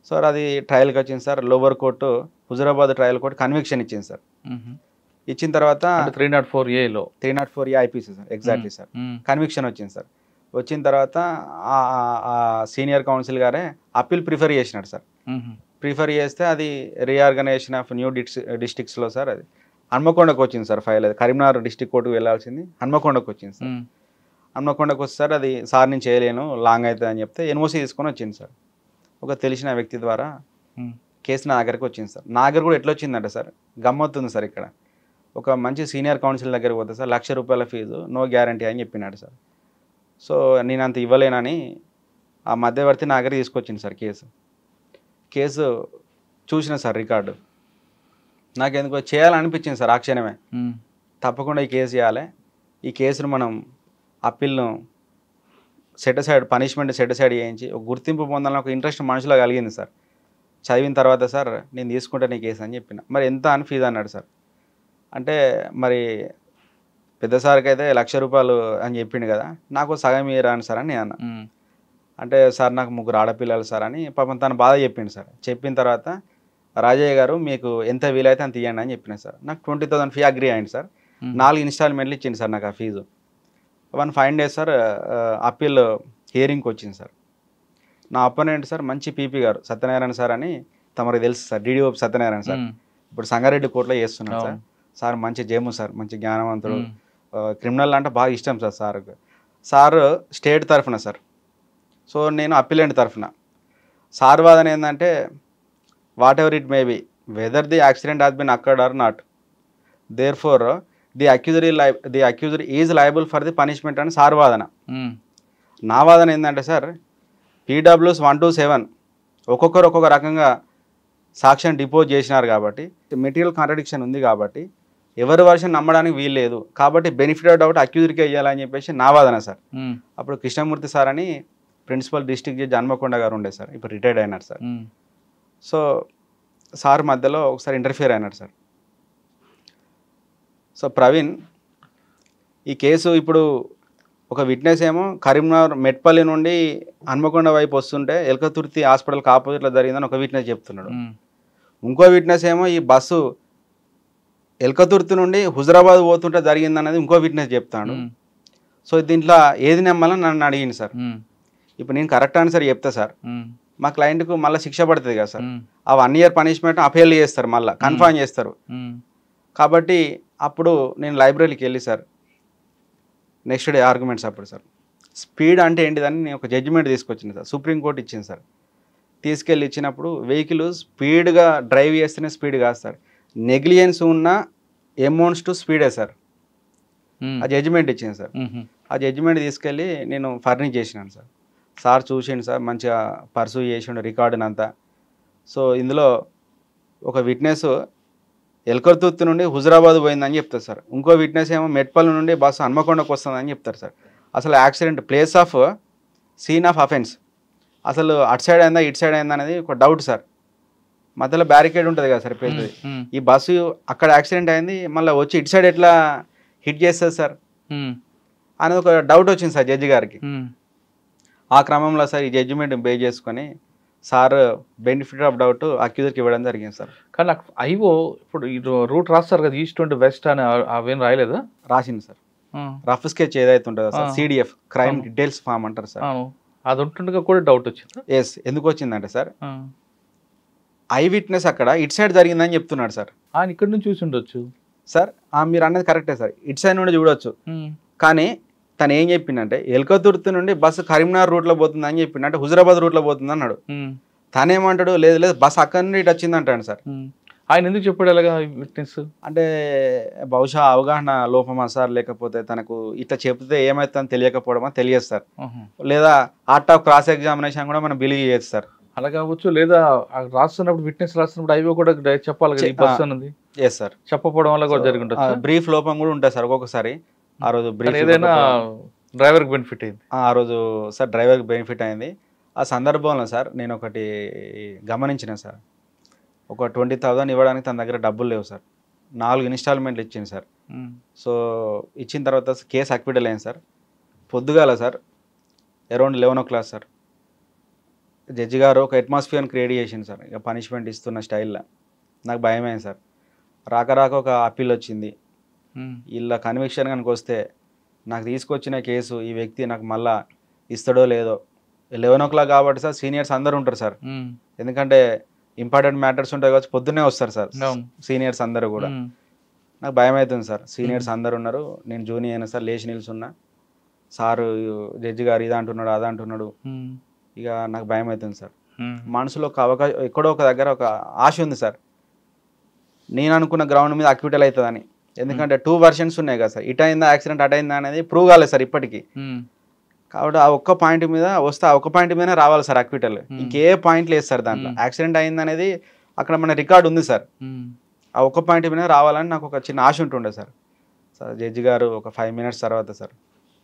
సో అది ట్రయల్కి వచ్చింది sir. Lower court Huzurabad trial court conviction ఇచ్చింది సార్. ఇచ్చిన తర్వాత 304A IPC sir, exactly sir, conviction వచ్చింది సార్. వచ్చిన తర్వాత ఆ సీనియర్ కౌన్సిల్ గారే అప్పీల్ ప్రిఫర్ చేసినాడు సార్. ప్రిఫర్ చేస్తే అది రీఆర్గనైజేషన్ ఆఫ్ న్యూ డిస్ట్రిక్ట్స్లో సార్ అది హన్మకొండకు వచ్చింది సార్ ఫైల్. అది కరీంనగర్ డిస్ట్రిక్ట్ కోర్టుకు వెళ్ళాల్సింది హన్మకొండకు వచ్చింది సార్. హన్మకొండకు వస్తే సార్ అది సార్ నేను చేయలేను, లాంగ్ అవుతుంది అని చెప్తే ఎన్ఓసీ తీసుకొని వచ్చింది సార్. ఒక తెలిసిన వ్యక్తి ద్వారా కేసు నా దగ్గరికి వచ్చింది సార్. నా దగ్గర కూడా ఎట్లా వచ్చిందంటే సార్ గమ్మత్తుంది సార్. ఇక్కడ ఒక మంచి సీనియర్ కౌన్సిల్ దగ్గరికి పోతే సార్ ₹1,00,000 ఫీజు, నో గ్యారంటీ అని చెప్పినాడు సార్. సో నేను అంత ఇవ్వలేనని ఆ మధ్యవర్తి నా దగ్గర తీసుకొచ్చింది సార్. కేసు చూసిన సార్ రికార్డు, నాకు ఎందుకో చేయాలనిపించింది సార్ ఆ క్షణమే. తప్పకుండా ఈ కేసు చేయాలి, ఈ కేసును మనం అప్పీల్ను సెటిసైడ్, పనిష్మెంట్ సెటిసైడ్ చేయించి ఒక గుర్తింపు పొందాలని ఒక ఇంట్రెస్ట్ మనసులో కలిగింది సార్. చదివిన తర్వాత సార్ నేను తీసుకుంటాను ఈ కేసు అని చెప్పిన. మరి ఎంత అని ఫీజు అన్నాడు సార్. అంటే మరి పెద్ద సార్కి అయితే ₹1,00,000 అని చెప్పిండు కదా, నాకు సగం ఇరాను సార్ అని నేను అన్నా. అంటే సార్ నాకు 3 ఆడపిల్లలు సార్ అని పాపం తను బాధ చెప్పిండు సార్. చెప్పిన తర్వాత రాజయ్య గారు మీకు ఎంత వీలైతే అంత ఇవ్వండి అని చెప్పిన సార్. నాకు 20,000 ఫీ అగ్రీ అయింది సార్. 4 ఇన్స్టాల్మెంట్లు ఇచ్చింది సార్ నాకు ఆ fees. 1 fine day sir appeal హియరింగ్కి వచ్చింది సార్. నా అపోనెంట్ సార్ మంచి పీపీ గారు సత్యనారాయణ సార్ అని తమరికి తెలుసు సార్, DDO సత్యనారాయణ సార్. ఇప్పుడు సంగారెడ్డి కోర్టులో చేస్తున్నాడు సార్. సార్ మంచి జేము సార్, మంచి జ్ఞానవంతుడు, క్రిమినల్ అంటే బాగా ఇష్టం సార్ సార్కు. సార్ స్టేట్ తరఫున సార్, సో నేను అప్పీలెంట్ తరఫున. సార్ వాదన ఏంటంటే whatever it may be, whether the accident has been occurred or not, therefore the accuser is liable for the punishment అని సార్ వాదన. నా వాదన ఏంటంటే సార్, పీడబ్ల్యూస్ 1 to 7 ఒక్కొక్కరు ఒక్కొక్క రకంగా సాక్ష్యం డిపోజ్ చేసినారు కాబట్టి మెటీరియల్ కాంట్రడిక్షన్ ఉంది కాబట్టి ఎవరి వర్షన్ నమ్మడానికి వీలు లేదు కాబట్టి బెనిఫిట్ ఆఫ్ డౌట్ అక్యూజర్కే ఇవ్వాలని చెప్పేసి నా వాదన సార్. అప్పుడు కృష్ణమూర్తి సార్ అని ప్రిన్సిపల్ డిస్ట్రిక్ట్ జడ్జి హన్మకొండ గారు ఉండే సార్, ఇప్పుడు రిటైర్డ్ అయినారు సార్. సో సార్ మధ్యలో ఒకసారి ఇంటర్ఫియర్ అయినారు సార్. సో ప్రవీణ్, ఈ కేసు ఇప్పుడు ఒక విట్నెస్ ఏమో కరీంనగర్ మెట్పల్లి నుండి హన్మకొండ వైపు వస్తుంటే ఎల్కతుర్తి హాస్పిటల్కి ఆపోజిట్లో జరిగిందని ఒక విట్నెస్ చెప్తున్నాడు. ఇంకో విట్నెస్ ఏమో ఈ బస్సు ఎల్కతుర్తి నుండి హుజరాబాద్ పోతుంటే జరిగిందనేది ఇంకో విట్నెస్ చెప్తాడు. సో దీంట్లో ఏది నమ్మాలని నన్ను అడిగింది సార్. ఇప్పుడు నేను కరెక్ట్ ఆన్సర్ చెప్తా సార్, మా క్లయింట్కు మళ్ళీ శిక్ష పడుతుంది కదా సార్, ఆ 1 year పనిష్మెంట్ అపీల్ చేస్తారు, మళ్ళీ కన్ఫర్మ్ చేస్తారు. కాబట్టి అప్పుడు నేను లైబ్రరీకి వెళ్ళి సార్ నెక్స్ట్ డే ఆర్గ్యుమెంట్స్ అప్పుడు సార్ స్పీడ్ అంటే ఏంటిదని నేను ఒక జడ్జిమెంట్ తీసుకొచ్చింది సార్, సుప్రీంకోర్టు ఇచ్చింది సార్. తీసుకెళ్ళి ఇచ్చినప్పుడు వెహికల్ స్పీడ్గా డ్రైవ్ చేస్తేనే స్పీడ్ కాదు సార్, నెగ్లిజెన్స్ ఉన్న అమౌంట్స్ టు స్పీడే సార్. ఆ జడ్జిమెంట్ ఇచ్చింది సార్. ఆ జడ్జిమెంట్ తీసుకెళ్ళి నేను ఫర్నిష్ చేసినాను సార్. సార్ చూసిండు సార్, మంచిగా పర్సూ చేసిండు రికార్డునంతా. సో ఇందులో ఒక విట్నెస్ ఎల్కతుర్తి నుండి హుజరాబాద్ పోయిందని చెప్తారు సార్, ఇంకో విట్నెస్ ఏమో మెట్పల్లి నుండి బస్సు హన్మకొండకు వస్తుందని చెప్తారు సార్. అసలు accident place of scene of offence అసలు అటు సైడ్ అయిందా ఇటు సైడ్ అయిందా అనేది ఒక డౌట్ సార్. మధ్యలో బ్యారికేడ్ ఉంటుంది కదా సార్ పెద్దది, ఈ బస్సు అక్కడ యాక్సిడెంట్ అయింది మళ్ళీ వచ్చి ఇటు సైడ్ ఎట్లా హిట్ చేస్తుంది సార్ అనేది ఒక డౌట్ వచ్చింది సార్ జడ్జి గారికి. ఆ క్రమంలో సార్ ఈ జడ్జిమెంట్ బేస్ చేసుకొని సార్ బెనిఫిట్ ఆఫ్ డౌట్ అక్యూజర్కి ఇవ్వడం జరిగింది సార్. కానీ నాకు ఐవో ఇప్పుడు ఈ రూట్ రాస్తారు కదా, ఈస్ట్ నుండి వెస్ట్ అని అవేం రాయలేదా? రాసింది సార్, రఫ్ స్కెచ్ ఏదైతే ఉంటుందో sir, CDF crime details form అంటారు సార్, అది ఉంటుండగా కూడా డౌట్ వచ్చింది. ఎస్, ఎందుకు వచ్చిందంటే సార్ ఐ విట్నెస్ అక్కడ ఇటు సైడ్ జరిగిందని చెప్తున్నాడు సార్. ఆయన ఇక్కడ నుంచి చూసి ఉండొచ్చు సార్, మీరు అన్నది కరెక్టే సార్, ఇటు సైడ్ నుండి చూడొచ్చు. కానీ తను ఏం చెప్పిందంటే ఎల్కతుర్తి నుండి బస్సు కరీంనగర్ రూట్లో పోతుంది అని చెప్పిండు, హుజరాబాద్ రూట్లో పోతుంది అన్నాడు. తనేమంటాడు, లేదు లేదు బస్సు అక్కడ నుండి ఇటు వచ్చింది అంటాడు సార్. ఆయన ఎందుకు చెప్పాడు అలాగా విట్నెస్? అంటే బహుశా అవగాహన లోపమా సార్, లేకపోతే తనకు ఇట్లా చెప్తే ఏమవుతుందని తెలియకపోవడమా తెలియదు సార్, లేదా ఆర్ట్ ఆఫ్ క్రాస్ ఎగ్జామినేషన్ కూడా మనం బిలీవ్ చేయొచ్చు సార్. అలా కావచ్చు, లేదా రాస్తున్నప్పుడు విట్నెస్ రాస్తున్నప్పుడు ఐవో కూడా చెప్పాలి కదా ఈ బస్సు అన్నది. ఎస్ సార్, చెప్పకపోవడం వల్ల కూడా జరిగి ఉంటుంది. బ్రీఫ్ లోపం కూడా ఉంటుంది సార్ ఒక్కొక్కసారి. ఆ రోజు బ్రీఫ్ ఏదైనా డ్రైవర్కి బెనిఫిట్ అయింది ఆ రోజు సార్, డ్రైవర్కి బెనిఫిట్ అయింది. ఆ సందర్భంలో సార్ నేను ఒకటి గమనించిన సార్, ఒక 20,000 ఇవ్వడానికి తన దగ్గర డబ్బులు లేవు సార్, 4 ఇన్స్టాల్మెంట్లు ఇచ్చింది సార్. సో ఇచ్చిన తర్వాత కేసు అక్విటల్ అయింది సార్. పొద్దుగాల sir around 11 o'clock sir judge గారు ఒక అట్మాస్ఫియర్ని క్రియేట్ చేసింది సార్, ఇక పనిష్మెంట్ ఇస్తున్న స్టైల్లో. నాకు భయమైంది సార్. రాక ఒక అప్పీల్ వచ్చింది. ఇలా కన్విక్షన్ కనుక వస్తే నాకు తీసుకొచ్చిన కేసు ఈ వ్యక్తి నాకు మళ్ళా ఇస్తాడో లేదో. 11 o'clock కాబట్టి సార్ సీనియర్స్ అందరూ ఉంటారు సార్, ఎందుకంటే ఇంపార్టెంట్ మ్యాటర్స్ ఉంటాయి కాబట్టి పొద్దున్నే వస్తారు సార్ సీనియర్స్ అందరూ కూడా. నాకు భయం అవుతుంది సార్, సీనియర్స్ అందరు ఉన్నారు, నేను జూనియర్ అయినా సార్, లేచి నిల్చున్నా, సారు జడ్జి గారు ఇది అంటున్నాడు అది అంటున్నాడు, ఇక నాకు భయం అవుతుంది సార్. మనసులో ఒక అవకాశం ఎక్కడో ఒక దగ్గర ఒక ఆశ ఉంది సార్, నేను అనుకున్న గ్రౌండ్ మీద అక్విటల్ అవుతుందని. ఎందుకంటే 2 versions ఉన్నాయి కదా సార్, ఇటు అయిందా యాక్సిడెంట్ అటు అయిందా అనేది ప్రూవ్ కాలేదు సార్ ఇప్పటికీ. కాబట్టి ఆ ఒక్క పాయింట్ మీద వస్తే ఆ ఒక్క పాయింట్ మీదనే రావాలి సార్ అక్విటల్, ఇంకే పాయింట్ లేదు సార్ దాంట్లో. యాక్సిడెంట్ అయింది అనేది అక్కడ మన రికార్డు ఉంది సార్, ఆ ఒక్క పాయింట్ మీద రావాలని నాకు ఒక చిన్న ఆశ ఉంటుండే సార్. సార్ జడ్జి గారు ఒక 5 minutes తర్వాత సార్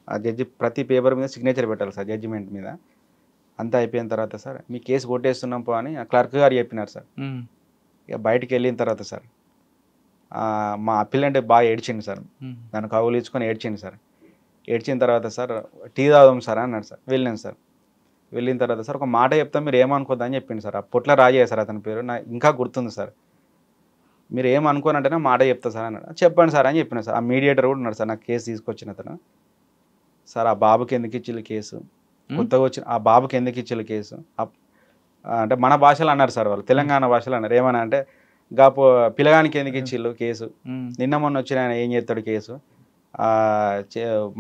ఆ జడ్జి ప్రతి పేపర్ మీద సిగ్నేచర్ పెట్టాలి సార్ జడ్జిమెంట్ మీద. అంతా అయిపోయిన తర్వాత సార్ మీ కేసు కొట్టేస్తున్నాం పో అని క్లర్క్ గారు చెప్పినారు సార్. ఇక బయటికి వెళ్ళిన తర్వాత సార్ మా అప్పిల్ అంటే బాగా ఏడ్చింది సార్, దాన్ని కవులు ఇచ్చుకొని ఏడ్చింది సార్. ఏడ్చిన తర్వాత సార్ టీ తాగుదాం సార్ అన్నాడు సార్. వెళ్ళాను సార్. వెళ్ళిన తర్వాత సార్ ఒక మాట చెప్తాం మీరు ఏమనుకోద్దని చెప్పింది సార్. ఆ పొట్ల రాజయ్య సార్ అతని పేరు, నాకు ఇంకా గుర్తుంది సార్. మీరు ఏమనుకోనంటేనే మాట చెప్తా సార్ అన్నాడు. చెప్పండి సార్ అని చెప్పిన సార్. ఆ మీడియేటర్ కూడా ఉన్నాడు సార్ నాకు కేసు తీసుకొచ్చిన అతను. సార్ ఆ బాబుకి ఎందుకు ఇచ్చిల్లు కేసు, కొత్తగా వచ్చిన ఆ బాబుకి ఎందుకు ఇచ్చిల్లు కేసు అంటే మన భాషలో అన్నారు సార్, వాళ్ళు తెలంగాణ భాషలో అన్నారు. ఏమన్నా అంటే పిల్లగానికి ఎందుకు ఇచ్చిల్లు కేసు, నిన్న మొన్న వచ్చిన ఆయన ఏం చేస్తాడు కేసు,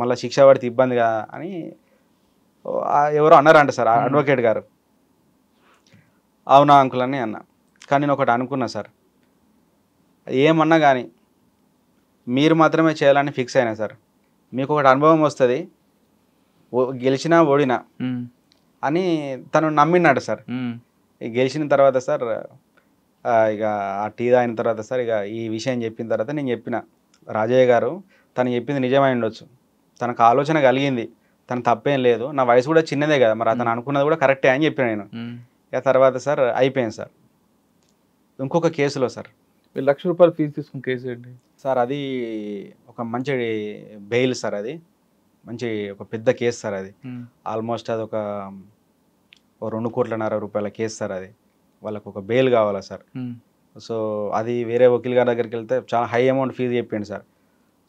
మళ్ళీ శిక్ష పడితే ఇబ్బందిగా అని ఎవరో అన్నారంట సార్ అడ్వకేట్ గారు. అవునా అంకుల్ అని అన్న. కానీ నేను ఒకటి అనుకున్నా సార్, ఏమన్నా కానీ మీరు మాత్రమే చేయాలని ఫిక్స్ అయినా సార్. మీకు ఒకటి అనుభవం వస్తుంది, గెలిచినా ఓడినా అని తను నమ్మినాడు సార్. గెలిచిన తర్వాత సార్ ఇక ఆ టీ తాగిన తర్వాత సార్ ఇక ఈ విషయం చెప్పిన తర్వాత నేను చెప్పిన, రాజయ్య గారు తను చెప్పింది నిజమై ఉండొచ్చు, తనకు ఆలోచన కలిగింది, తను తప్పేం లేదు, నా వయసు కూడా చిన్నదే కదా, మరి అతను అనుకున్నది కూడా కరెక్టే అని చెప్పిన నేను. ఇక తర్వాత సార్ అయిపోయింది సార్. ఇంకొక కేసులో సార్ ₹1,00,000 ఫీజు తీసుకున్న కేసు ఏంటి సార్, అది ఒక మంచి బెయిల్ సార్, అది మంచి ఒక పెద్ద కేసు సార్. అది ఆల్మోస్ట్ అది ఒక ₹2.5 కోట్ల కేసు సార్. అది వాళ్ళకు ఒక బెయిల్ కావాలా సార్. సో అది వేరే వకీల్ గారి దగ్గరికి వెళ్తే చాలా హై అమౌంట్ ఫీజు చెప్పిండు సార్.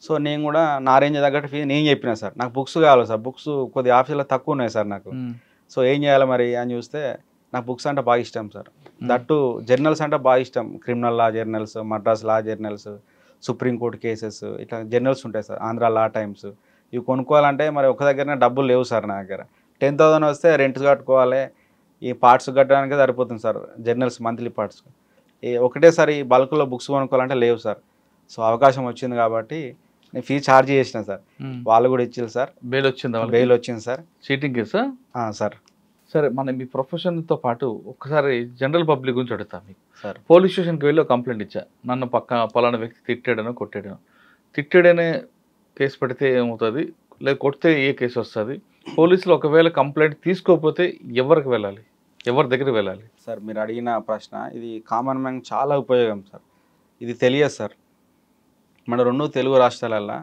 సో నేను కూడా నా రేంజ్ తగ్గట్టు ఫీజు నేను చెప్పిన సార్, నాకు బుక్స్ కావాలి సార్, బుక్స్ కొద్దిగా ఆఫీస్లో తక్కువ ఉన్నాయి సార్ నాకు. సో ఏం చేయాలి మరి అని చూస్తే నాకు బుక్స్ అంటే బాగా ఇష్టం సార్. దట్టు జర్నల్స్ అంటే బాగా ఇష్టం, క్రిమినల్ లా జర్నల్స్, మద్రాస్ లా జర్నల్స్, సుప్రీంకోర్టు కేసెస్, ఇట్లా జర్నల్స్ ఉంటాయి సార్, ఆంధ్ర లా టైమ్స్. ఇవి కొనుక్కోవాలంటే మరి ఒక దగ్గర డబ్బులు లేవు సార్ నా దగ్గర. 10,000 వస్తే రెంట్స్ కట్టుకోవాలి, ఈ పార్ట్స్ కట్టడానికే సరిపోతుంది సార్, జర్నల్స్ మంత్లీ పార్ట్స్. ఒకటేసారి బల్క్లో బుక్స్ కొనుక్కోవాలంటే లేవు సార్. సో అవకాశం వచ్చింది కాబట్టి నేను ఫీజు ఛార్జ్ చేసిన సార్, వాళ్ళు కూడా ఇచ్చారు సార్. బెయిల్ వచ్చిందా? బెయిల్ వచ్చింది సార్. చీటింగ్ కేసా సార్? సరే, మన మీ ప్రొఫెషన్తో పాటు ఒక్కసారి జనరల్ పబ్లిక్ గురించి అడుగుతా మీకు సార్. పోలీస్ స్టేషన్కి వెళ్ళి ఒక కంప్లైంట్ ఇచ్చా, నన్ను పలానా వ్యక్తి తిట్టాడనో కొట్టాడనో. తిట్టాడనే కేసు పెడితే ఏమవుతుంది, లేదా కొడితే ఏ కేసు వస్తుంది? పోలీసులు ఒకవేళ కంప్లైంట్ తీసుకోకపోతే ఎవరికి వెళ్ళాలి, ఎవరి దగ్గరికి వెళ్ళాలి? సార్ మీరు అడిగిన ప్రశ్న ఇది కామన్ మ్యాన్ చాలా ఉపయోగం సార్. ఇది తెలియదు సార్, మన 2 తెలుగు రాష్ట్రాలల్లో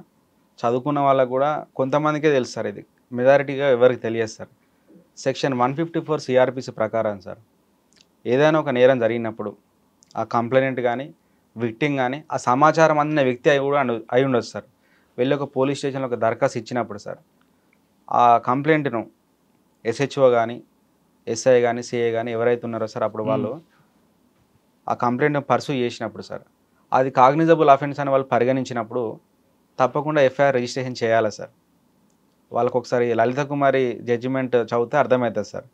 చదువుకున్న వాళ్ళకు కూడా కొంతమందికే తెలుసు సార్. ఇది మెజారిటీగా ఎవరికి తెలియదు సార్. సెక్షన్ 154 సిఆర్పిసి ప్రకారం సార్, ఏదైనా ఒక నేరం జరిగినప్పుడు ఆ కంప్లైంట్ కానీ విక్టిమ్ కానీ ఆ సమాచారం అందిన వ్యక్తి అయి ఉండొచ్చు సార్. వెళ్ళి ఒక పోలీస్ స్టేషన్లో ఒక దరఖాస్తు ఇచ్చినప్పుడు సార్, ఆ కంప్లైంట్ను ఎస్హెచ్ఓ కానీ ఎస్ఐ కానీ సిఐ కానీ ఎవరైతే ఉన్నారో సార్, అప్పుడు వాళ్ళు ఆ కంప్లైంట్ను పర్సూ చేసినప్పుడు సార్, అది కాగ్నిజబుల్ అఫెన్స్ అని వాళ్ళు పరిగణించినప్పుడు తప్పకుండా ఎఫ్ఐఆర్ రిజిస్ట్రేషన్ చేయాలి సార్. వాళ్ళకు ఒకసారి లలిత కుమారి జడ్జిమెంట్ చదివితే అర్థమవుతుంది సార్.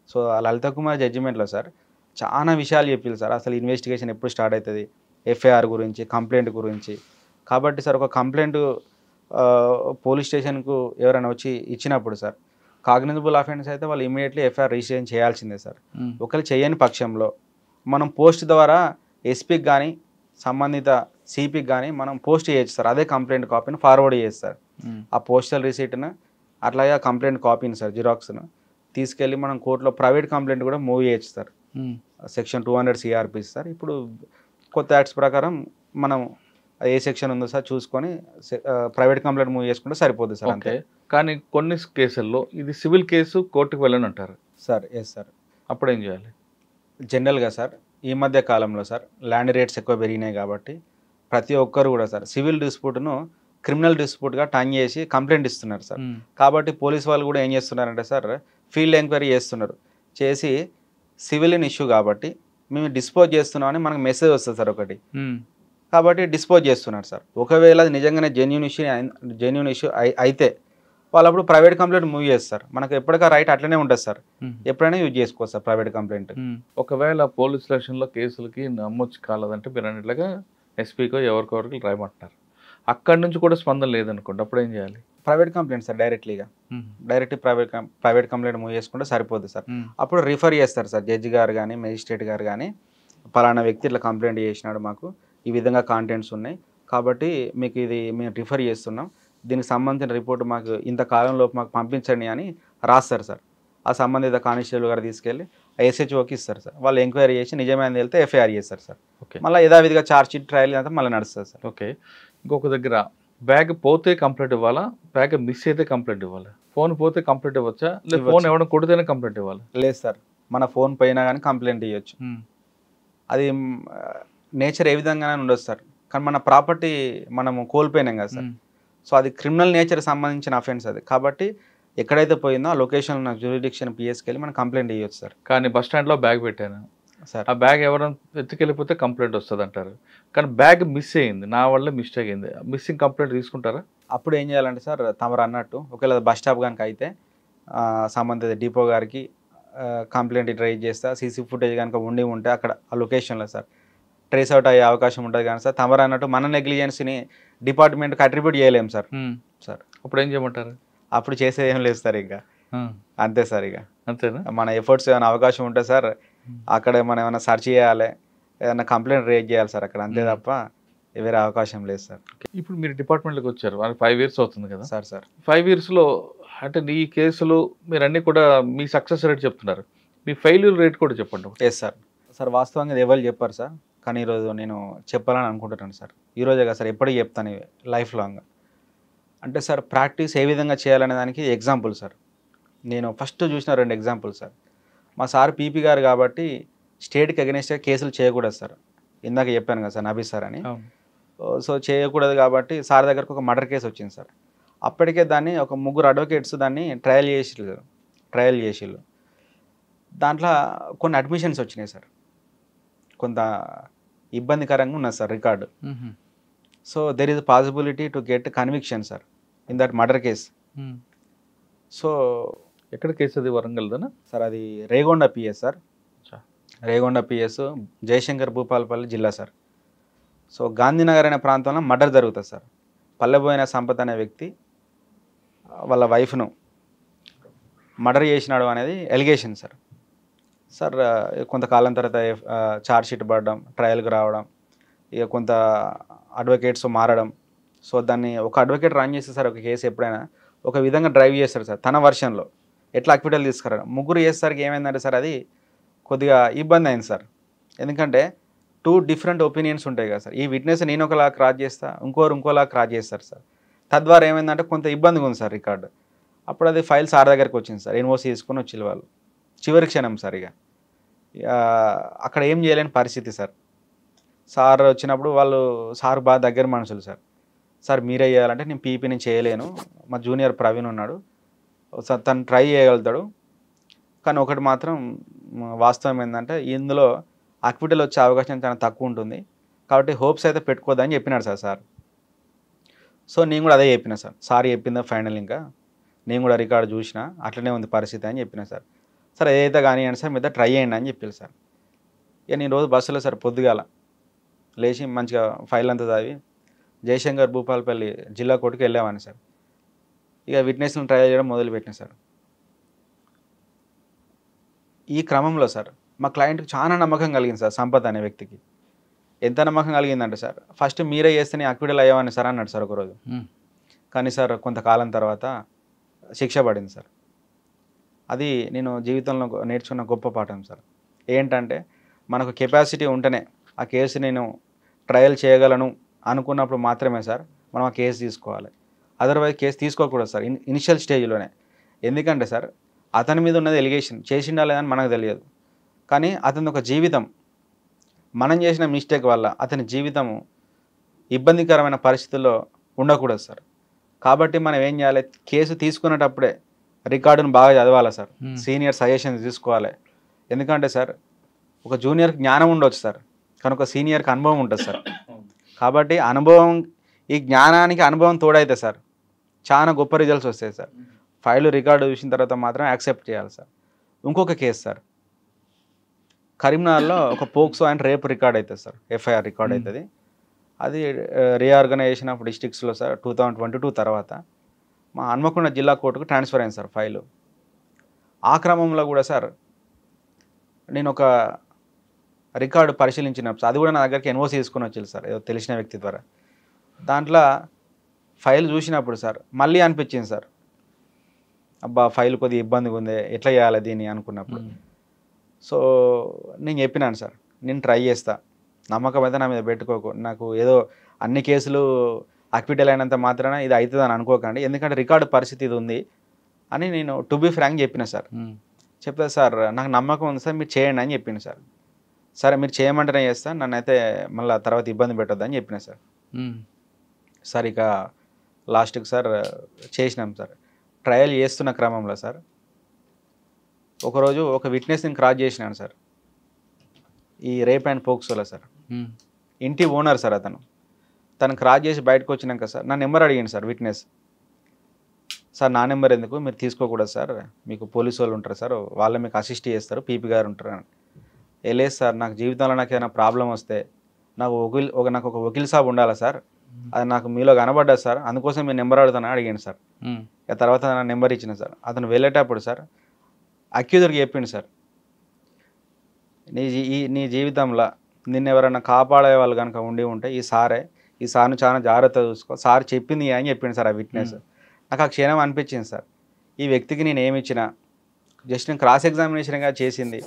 సో ఆ లలిత కుమారి జడ్జిమెంట్లో సార్ చాలా విషయాలు చెప్పారు సార్. అసలు ఇన్వెస్టిగేషన్ ఎప్పుడు స్టార్ట్ అవుతుంది, ఎఫ్ఐఆర్ గురించి, కంప్లైంట్ గురించి. కాబట్టి సార్ ఒక కంప్లైంట్ పోలీస్ స్టేషన్కు ఎవరైనా వచ్చి ఇచ్చినప్పుడు సార్, కాగ్నిజబుల్ అఫెన్స్ అయితే వాళ్ళు ఇమీడియట్లీ ఎఫ్ఐఆర్ రిజిస్ట్రేషన్ చేయాల్సిందే సార్. ఒకవేళ చేయని పక్షంలో మనం పోస్ట్ ద్వారా ఎస్పీకి కానీ సంబంధిత సిపికి కానీ మనం పోస్ట్ చేయొచ్చు సార్. అదే కంప్లైంట్ కాపీని ఫార్వర్డ్ చేయొచ్చు సార్. ఆ పోస్టల్ రిసీట్ను అట్లాగే ఆ కంప్లైంట్ కాపీని సార్, జిరాక్స్ను తీసుకెళ్ళి మనం కోర్టులో ప్రైవేట్ కంప్లైంట్ కూడా మూవ్ చేయొచ్చు సార్. Section 200 CrPC sir. ఇప్పుడు కొత్త యాక్ట్స్ ప్రకారం మనం ఏ సెక్షన్ ఉందో సార్ చూసుకొని ప్రైవేట్ కంప్లైంట్ మూవ్ చేసుకుంటే సరిపోతుంది సార్. అంతే. కానీ కొన్ని కేసుల్లో ఇది సివిల్ కేసు, కోర్టుకు వెళ్ళని అంటారు సార్. Yes sir. అప్పుడు ఏం చేయాలి? జనరల్గా సార్ ఈ మధ్య కాలంలో సార్ ల్యాండ్ రేట్స్ ఎక్కువ పెరిగినాయి కాబట్టి ప్రతి ఒక్కరు కూడా సార్ సివిల్ డిస్ప్యూట్ను క్రిమినల్ డిస్ప్యూట్గా టర్న్ చేసి కంప్లైంట్ ఇస్తున్నారు సార్. కాబట్టి పోలీస్ వాళ్ళు కూడా ఏం చేస్తున్నారంటే సార్, ఫీల్డ్ ఎంక్వైరీ చేస్తున్నారు, చేసి సివిల్ ఇష్యూ కాబట్టి మేము డిస్పోజ్ చేస్తున్నామని మనకు మెసేజ్ వస్తుంది సార్ ఒకటి. కాబట్టి డిస్పోజ్ చేస్తున్నారు సార్. ఒకవేళ అది నిజంగానే జెన్యూన్ ఇష్యూ అయితే వాళ్ళు అప్పుడు ప్రైవేట్ కంప్లైంట్ మూవ్ చేస్తారు. మనకు ఎప్పటికీ రైట్ అట్లనే ఉంటుంది సార్, ఎప్పుడైనా యూజ్ చేసుకోవచ్చు సార్ ప్రైవేట్ కంప్లైంట్. ఒకవేళ పోలీస్ స్టేషన్లో కేసులకి నమ్మొచ్చు కాలేదంటే మీరు అన్నట్లుగా ఎస్పీకో ఎవరికొవరికి రాయమంటున్నారు, అక్కడి నుంచి కూడా స్పందన లేదనుకోండి, అప్పుడు ఏం చేయాలి? Private complaint sir, direct private complaint move చేసుకుంటే సరిపోతుంది సార్. అప్పుడు రిఫర్ చేస్తారు సార్ జడ్జి గారు కానీ మెజిస్ట్రేట్ గారు కానీ, పలానా వ్యక్తి ఇట్లా కంప్లైంట్ చేసినాడు, మాకు ఈ విధంగా కాంటెంట్స్ ఉన్నాయి కాబట్టి మీకు ఇది మేము రిఫర్ చేస్తున్నాం, దీనికి సంబంధించిన రిపోర్ట్ మాకు ఇంత కాలంలోపు మాకు పంపించండి అని రాస్తారు సార్. ఆ సంబంధిత కానిస్టేబుల్ గారు తీసుకెళ్ళి ఎస్హెచ్ఓకి ఇస్తారు సార్. వాళ్ళు ఎంక్వైరీ చేసి నిజమైనది వెళ్తే ఎఫ్ఐఆర్ చేస్తారు సార్. ఓకే, మళ్ళీ యథావిధిగా ఛార్జ్ షీట్ ట్రయల్ అంతా మళ్ళీ నడుస్తుంది సార్. ఓకే. ఇంకొక దగ్గర బ్యాగ్ పోతే కంప్లైంట్ ఇవ్వాలా, బ్యాగ్ మిస్ అయితే కంప్లైంట్ ఇవ్వాలా? ఫోన్ పోతే కంప్లైంట్ ఇవ్వచ్చా, లేదా ఫోన్ ఎవరైనా కొడితేనే కంప్లైంట్ ఇవ్వాలి? లేదు సార్, మన ఫోన్ పోయినా కానీ కంప్లైంట్ ఇవ్వచ్చు. అది నేచర్ ఏ విధంగానే ఉండదు సార్, కానీ మన ప్రాపర్టీ మనము కోల్పోయినాం కదా సార్. సో అది క్రిమినల్ నేచర్ సంబంధించిన అఫెన్స్ అది. కాబట్టి ఎక్కడైతే పోయిందో ఆ లొకేషన్ ఉన్న జ్యూరిడిక్షన్ పిఎస్కి వెళ్ళి మనం కంప్లైంట్ ఇవ్వచ్చు సార్. కానీ బస్ స్టాండ్లో బ్యాగ్ పెట్టాను సార్, ఆ బ్యాగ్ ఎవరైనా ఎత్తుకెళ్ళిపోతే కంప్లైంట్ వస్తుంది అంటారు, కానీ బ్యాగ్ మిస్ అయ్యింది, నా వల్ల మిస్టేక్ అయింది, మిస్సింగ్ కంప్లైంట్ తీసుకుంటారా? అప్పుడు ఏం చేయాలంటే సార్, తమరు అన్నట్టు ఒకవేళ బస్ స్టాప్ కనుక అయితే సంబంధిత డిపో గారికి కంప్లైంట్ రైజ్ చేస్తా, సీసీ ఫుటేజ్ కనుక ఉంటే అక్కడ ఆ లొకేషన్లో సార్ ట్రేస్ అవుట్ అయ్యే అవకాశం ఉంటుంది కానీ సార్ తమరు అన్నట్టు మన నెగ్లిజెన్స్ని డిపార్ట్మెంట్కి అట్రిబ్యూట్ చేయలేము సార్. సార్ అప్పుడు ఏం చేయమంటారు? అప్పుడు చేసేది ఏం లేదు సార్, ఇంకా అంతే సార్. ఇక అంతేనా? మన ఎఫర్ట్స్ ఏమైనా అవకాశం ఉంటే సార్ అక్కడ మనం ఏమైనా సెర్చ్ చేయాలి, ఏదైనా కంప్లైంట్ రేజ్ చేయాలి సార్ అక్కడ, అంతే తప్ప వేరే అవకాశం లేదు సార్. ఇప్పుడు మీరు డిపార్ట్మెంట్లోకి వచ్చారు, మనకి 5 years అవుతుంది కదా సార్. సార్ 5 yearsలో అంటే ఈ కేసులు మీరు అన్నీ కూడా మీ సక్సెస్ రేట్ చెప్తున్నారు, మీ ఫెయిల్యూర్ రేట్ కూడా చెప్పండి. Yes sir. సార్ వాస్తవంగా ఇది ఎవరు చెప్పారు సార్, కానీ ఈరోజు నేను చెప్పాలని అనుకుంటున్నాను సార్. ఈరోజే కదా సార్, ఎప్పటికీ చెప్తాను లైఫ్ లాంగ్. అంటే సార్ ప్రాక్టీస్ ఏ విధంగా చేయాలనే దానికి ఎగ్జాంపుల్ సార్. నేను ఫస్ట్ చూసిన 2 ఎగ్జాంపుల్ సార్. మా సార్ పీపీ గారు కాబట్టి స్టేట్కి అగెనిస్ట్గా కేసులు చేయకూడదు సార్. ఇందాక చెప్పాను కదా సార్, నబీ సార్ అని. సో చేయకూడదు కాబట్టి సార్ దగ్గరకు ఒక మర్డర్ కేసు వచ్చింది సార్. అప్పటికే దాన్ని ఒక 3 అడ్వకేట్స్ దాన్ని ట్రయల్ చేసిళ్ళు. దాంట్లో కొన్ని అడ్మిషన్స్ వచ్చినాయి సార్, కొంత ఇబ్బందికరంగా ఉన్నది sir record. So there is possibility to get conviction sir in that murder case. So ఎక్కడ కేసు అది? వరంగల్దనా సార్? అది Regonda PS sir, Regonda PS, Jayashankar Bhupalpally జిల్లా సార్. సో గాంధీనగర్ అనే ప్రాంతంలో మర్డర్ జరుగుతుంది సార్. పల్లెబోయిన సంపత్ అనే వ్యక్తి వాళ్ళ వైఫ్ను మర్డర్ చేసినాడు అనేది ఎలిగేషన్ సార్. సార్ కొంతకాలం తర్వాత ఛార్జ్ షీట్ పడడం, ట్రయల్కి రావడం, ఇక కొంత అడ్వకేట్స్ మారడం. సో దాన్ని ఒక అడ్వకేట్ రన్ చేస్తే సార్ ఒక కేసు ఎప్పుడైనా ఒక విధంగా డ్రైవ్ చేస్తారు సార్ తన వర్షన్లో, ఎట్లా అక్విటల్ తీసుకురావడం. 3 చేసేసరికి ఏమైందంటే సార్ అది కొద్దిగా ఇబ్బంది అయింది సార్. ఎందుకంటే 2 డిఫరెంట్ ఒపీనియన్స్ ఉంటాయి కదా సార్. ఈ విట్నెస్ నేను ఒకలా క్రాస్ చేస్తా, ఇంకోలా క్రాస్ చేస్తారు సార్. తద్వారా ఏమైందంటే కొంత ఇబ్బందిగా ఉంది సార్ రికార్డు. అప్పుడు అది ఫైల్ సార్ దగ్గరికి వచ్చింది సార్, ఎన్ఓసి తీసుకొని వచ్చి వాళ్ళు చివరి క్షణం సార్. ఇక అక్కడ ఏం చేయలేని పరిస్థితి సార్. సార్ వచ్చినప్పుడు వాళ్ళు సార్ బాగా దగ్గర మనుషులు సార్. సార్ మీరే చేయాలంటే నేను పీపీ నేను చేయలేను, మా జూనియర్ ప్రవీణ్ ఉన్నాడు, తను ట్రై చేయగలుగుతాడు, కానీ ఒకటి మాత్రం వాస్తవం ఏంటంటే ఇందులో అక్విటల్ వచ్చే అవకాశం చాలా తక్కువ ఉంటుంది, కాబట్టి హోప్స్ అయితే పెట్టుకోదని చెప్పినాడు సార్. సో నేను కూడా అదే చెప్పిన సార్. సార్ చెప్పిందా ఫైనల్, ఇంకా నేను కూడా రికార్డు చూసిన అట్లనే ఉంది పరిస్థితి అని చెప్పిన సార్. సార్ ఏదైతే కానివ్వండి సార్, మీద ట్రై చేయండి అని చెప్పారు సార్. ఇక నేను రోజు బస్సులో సార్ పొద్దుగాల లేచి మంచిగా ఫైల్ అంతా చదివి జయశంకర్ భూపాలపల్లి జిల్లా కోర్టుకి వెళ్ళామని సార్. ఇక విట్నెస్లను ట్రయల్ చేయడం మొదలుపెట్టిన సార్. ఈ క్రమంలో సార్ మా క్లయింట్కి చాలా నమ్మకం కలిగింది సార్, సంపత్ అనే వ్యక్తికి. ఎంత నమ్మకం కలిగిందంటే సార్, ఫస్ట్ మీరే చేస్తేనే అక్విటల్ అయ్యామని సార్ అన్నాడు సార్ ఒకరోజు. కానీ సార్ కొంతకాలం తర్వాత శిక్ష పడింది సార్. అది నేను జీవితంలో నేర్చుకున్న గొప్ప పాఠం సార్. ఏంటంటే మనకు కెపాసిటీ ఉంటేనే ఆ కేసు నేను ట్రయల్ చేయగలను అనుకున్నప్పుడు మాత్రమే సార్ మనం ఆ కేసు తీసుకోవాలి. అదర్వైజ్ కేసు తీసుకోకూడదు సార్ ఇనిషియల్ స్టేజ్లోనే. ఎందుకంటే సార్ అతని మీద ఉన్నది ఎలిగేషన్, చేసిండా లేదని మనకు తెలియదు, కానీ అతని ఒక జీవితం, మనం చేసిన మిస్టేక్ వల్ల అతని జీవితము ఇబ్బందికరమైన పరిస్థితుల్లో ఉండకూడదు సార్. కాబట్టి మనం ఏం చేయాలి, కేసు తీసుకునేటప్పుడే రికార్డును బాగా చదవాలి సార్, సీనియర్ సజెషన్స్ తీసుకోవాలి. ఎందుకంటే సార్ ఒక జూనియర్కి జ్ఞానం ఉండవచ్చు సార్, కానీ ఒక సీనియర్కి అనుభవం ఉంటుంది సార్. కాబట్టి అనుభవం, ఈ జ్ఞానానికి అనుభవం తోడైతే సార్ చాలా గొప్ప రిజల్ట్స్ వస్తాయి సార్. ఫైల్ రికార్డు చూసిన తర్వాత మాత్రం యాక్సెప్ట్ చేయాలి సార్. ఇంకొక కేసు సార్, కరీంనగర్లో ఒక పోక్సో అండ్ రేప్ రికార్డ్ అవుతుంది సార్, ఎఫ్ఐఆర్ రికార్డ్ అవుతుంది. అది రీఆర్గనైజేషన్ ఆఫ్ డిస్ట్రిక్ట్స్లో సార్ 2022 తర్వాత మా హన్మకొండ జిల్లా కోర్టుకు ట్రాన్స్ఫర్ అయింది సార్ ఫైలు. ఆ క్రమంలో కూడా సార్ నేను ఒక రికార్డు పరిశీలించినప్పుడు, అది కూడా నా దగ్గరికి ఎన్ఓసి తీసుకొని వచ్చింది సార్, ఏదో తెలిసిన వ్యక్తి ద్వారా. దాంట్లో ఫైల్ చూసినప్పుడు సార్ మళ్ళీ అనిపించింది సార్, అబ్బా ఫైల్ కొద్దిగా ఇబ్బందిగా ఉంది, ఎట్లా చేయాలి దీన్ని అనుకున్నప్పుడు. సో నేను చెప్పినాను సార్, నేను ట్రై చేస్తా, నమ్మకం అయితే నా మీద పెట్టుకోకు, నాకు ఏదో అన్ని కేసులు అక్విటల్ అయినంత మాత్రాన ఇది అవుతుంది అని అనుకోకండి, ఎందుకంటే రికార్డు పరిస్థితి ఇది ఉంది అని నేను టు బీ ఫ్రాంక్ చెప్పిన సార్. చెప్తా సార్ నాకు నమ్మకం ఉంది సార్, మీరు చేయండి అని చెప్పిన సార్. సరే మీరు చేయమంటేనే చేస్తాను, నన్ను అయితే మళ్ళీ తర్వాత ఇబ్బంది పెట్టొద్దని చెప్పిన సార్. సార్ ఇక లాస్ట్కి సార్ చేసినాం సార్. ట్రయల్ చేస్తున్న క్రమంలో సార్ ఒకరోజు ఒక విట్నెస్ని క్రాస్ చేసినాను సార్, ఈ రేప్ అండ్ పోక్సోలో సార్. ఇంటి ఓనర్ సార్ అతను. తను క్రాస్ చేసి బయటకు వచ్చినాక సార్ నా నెంబర్ అడిగింది సార్ విట్నెస్. సార్ నా నెంబర్ ఎందుకు, మీరు తీసుకోకూడదు సార్, మీకు పోలీసు వాళ్ళు ఉంటారు సార్, వాళ్ళు మీకు అసిస్ట్ చేస్తారు, పీపీ గారు ఉంటారు అని. లేదు సార్, నాకు జీవితంలో నాకు ఏదైనా ప్రాబ్లం వస్తే నాకు ఒక వకీల్ సాబ్ ఉండాలా సార్, అది నాకు మీలో కనబడ్డా సార్, అందుకోసం మీ నెంబర్ అడుగుతాను అడిగాను సార్. ఇక తర్వాత నా నెంబర్ ఇచ్చిన సార్. అతను వెళ్ళేటప్పుడు సార్ అక్యూజర్కి చెప్పిండు సార్, నీ జీవితంలో నిన్ను ఎవరైనా కాపాడే వాళ్ళు కనుక ఉంటే ఈ సార్ను చాలా జాగ్రత్తగా చూసుకో, సార్ చెప్పింది అని చెప్పిండు సార్ ఆ విట్నెస్. నాకు ఆ క్షణం అనిపించింది సార్, ఈ వ్యక్తికి నేను ఏమి ఇచ్చినా జస్ట్ నేను క్రాస్ ఎగ్జామినేషన్గా చేసింది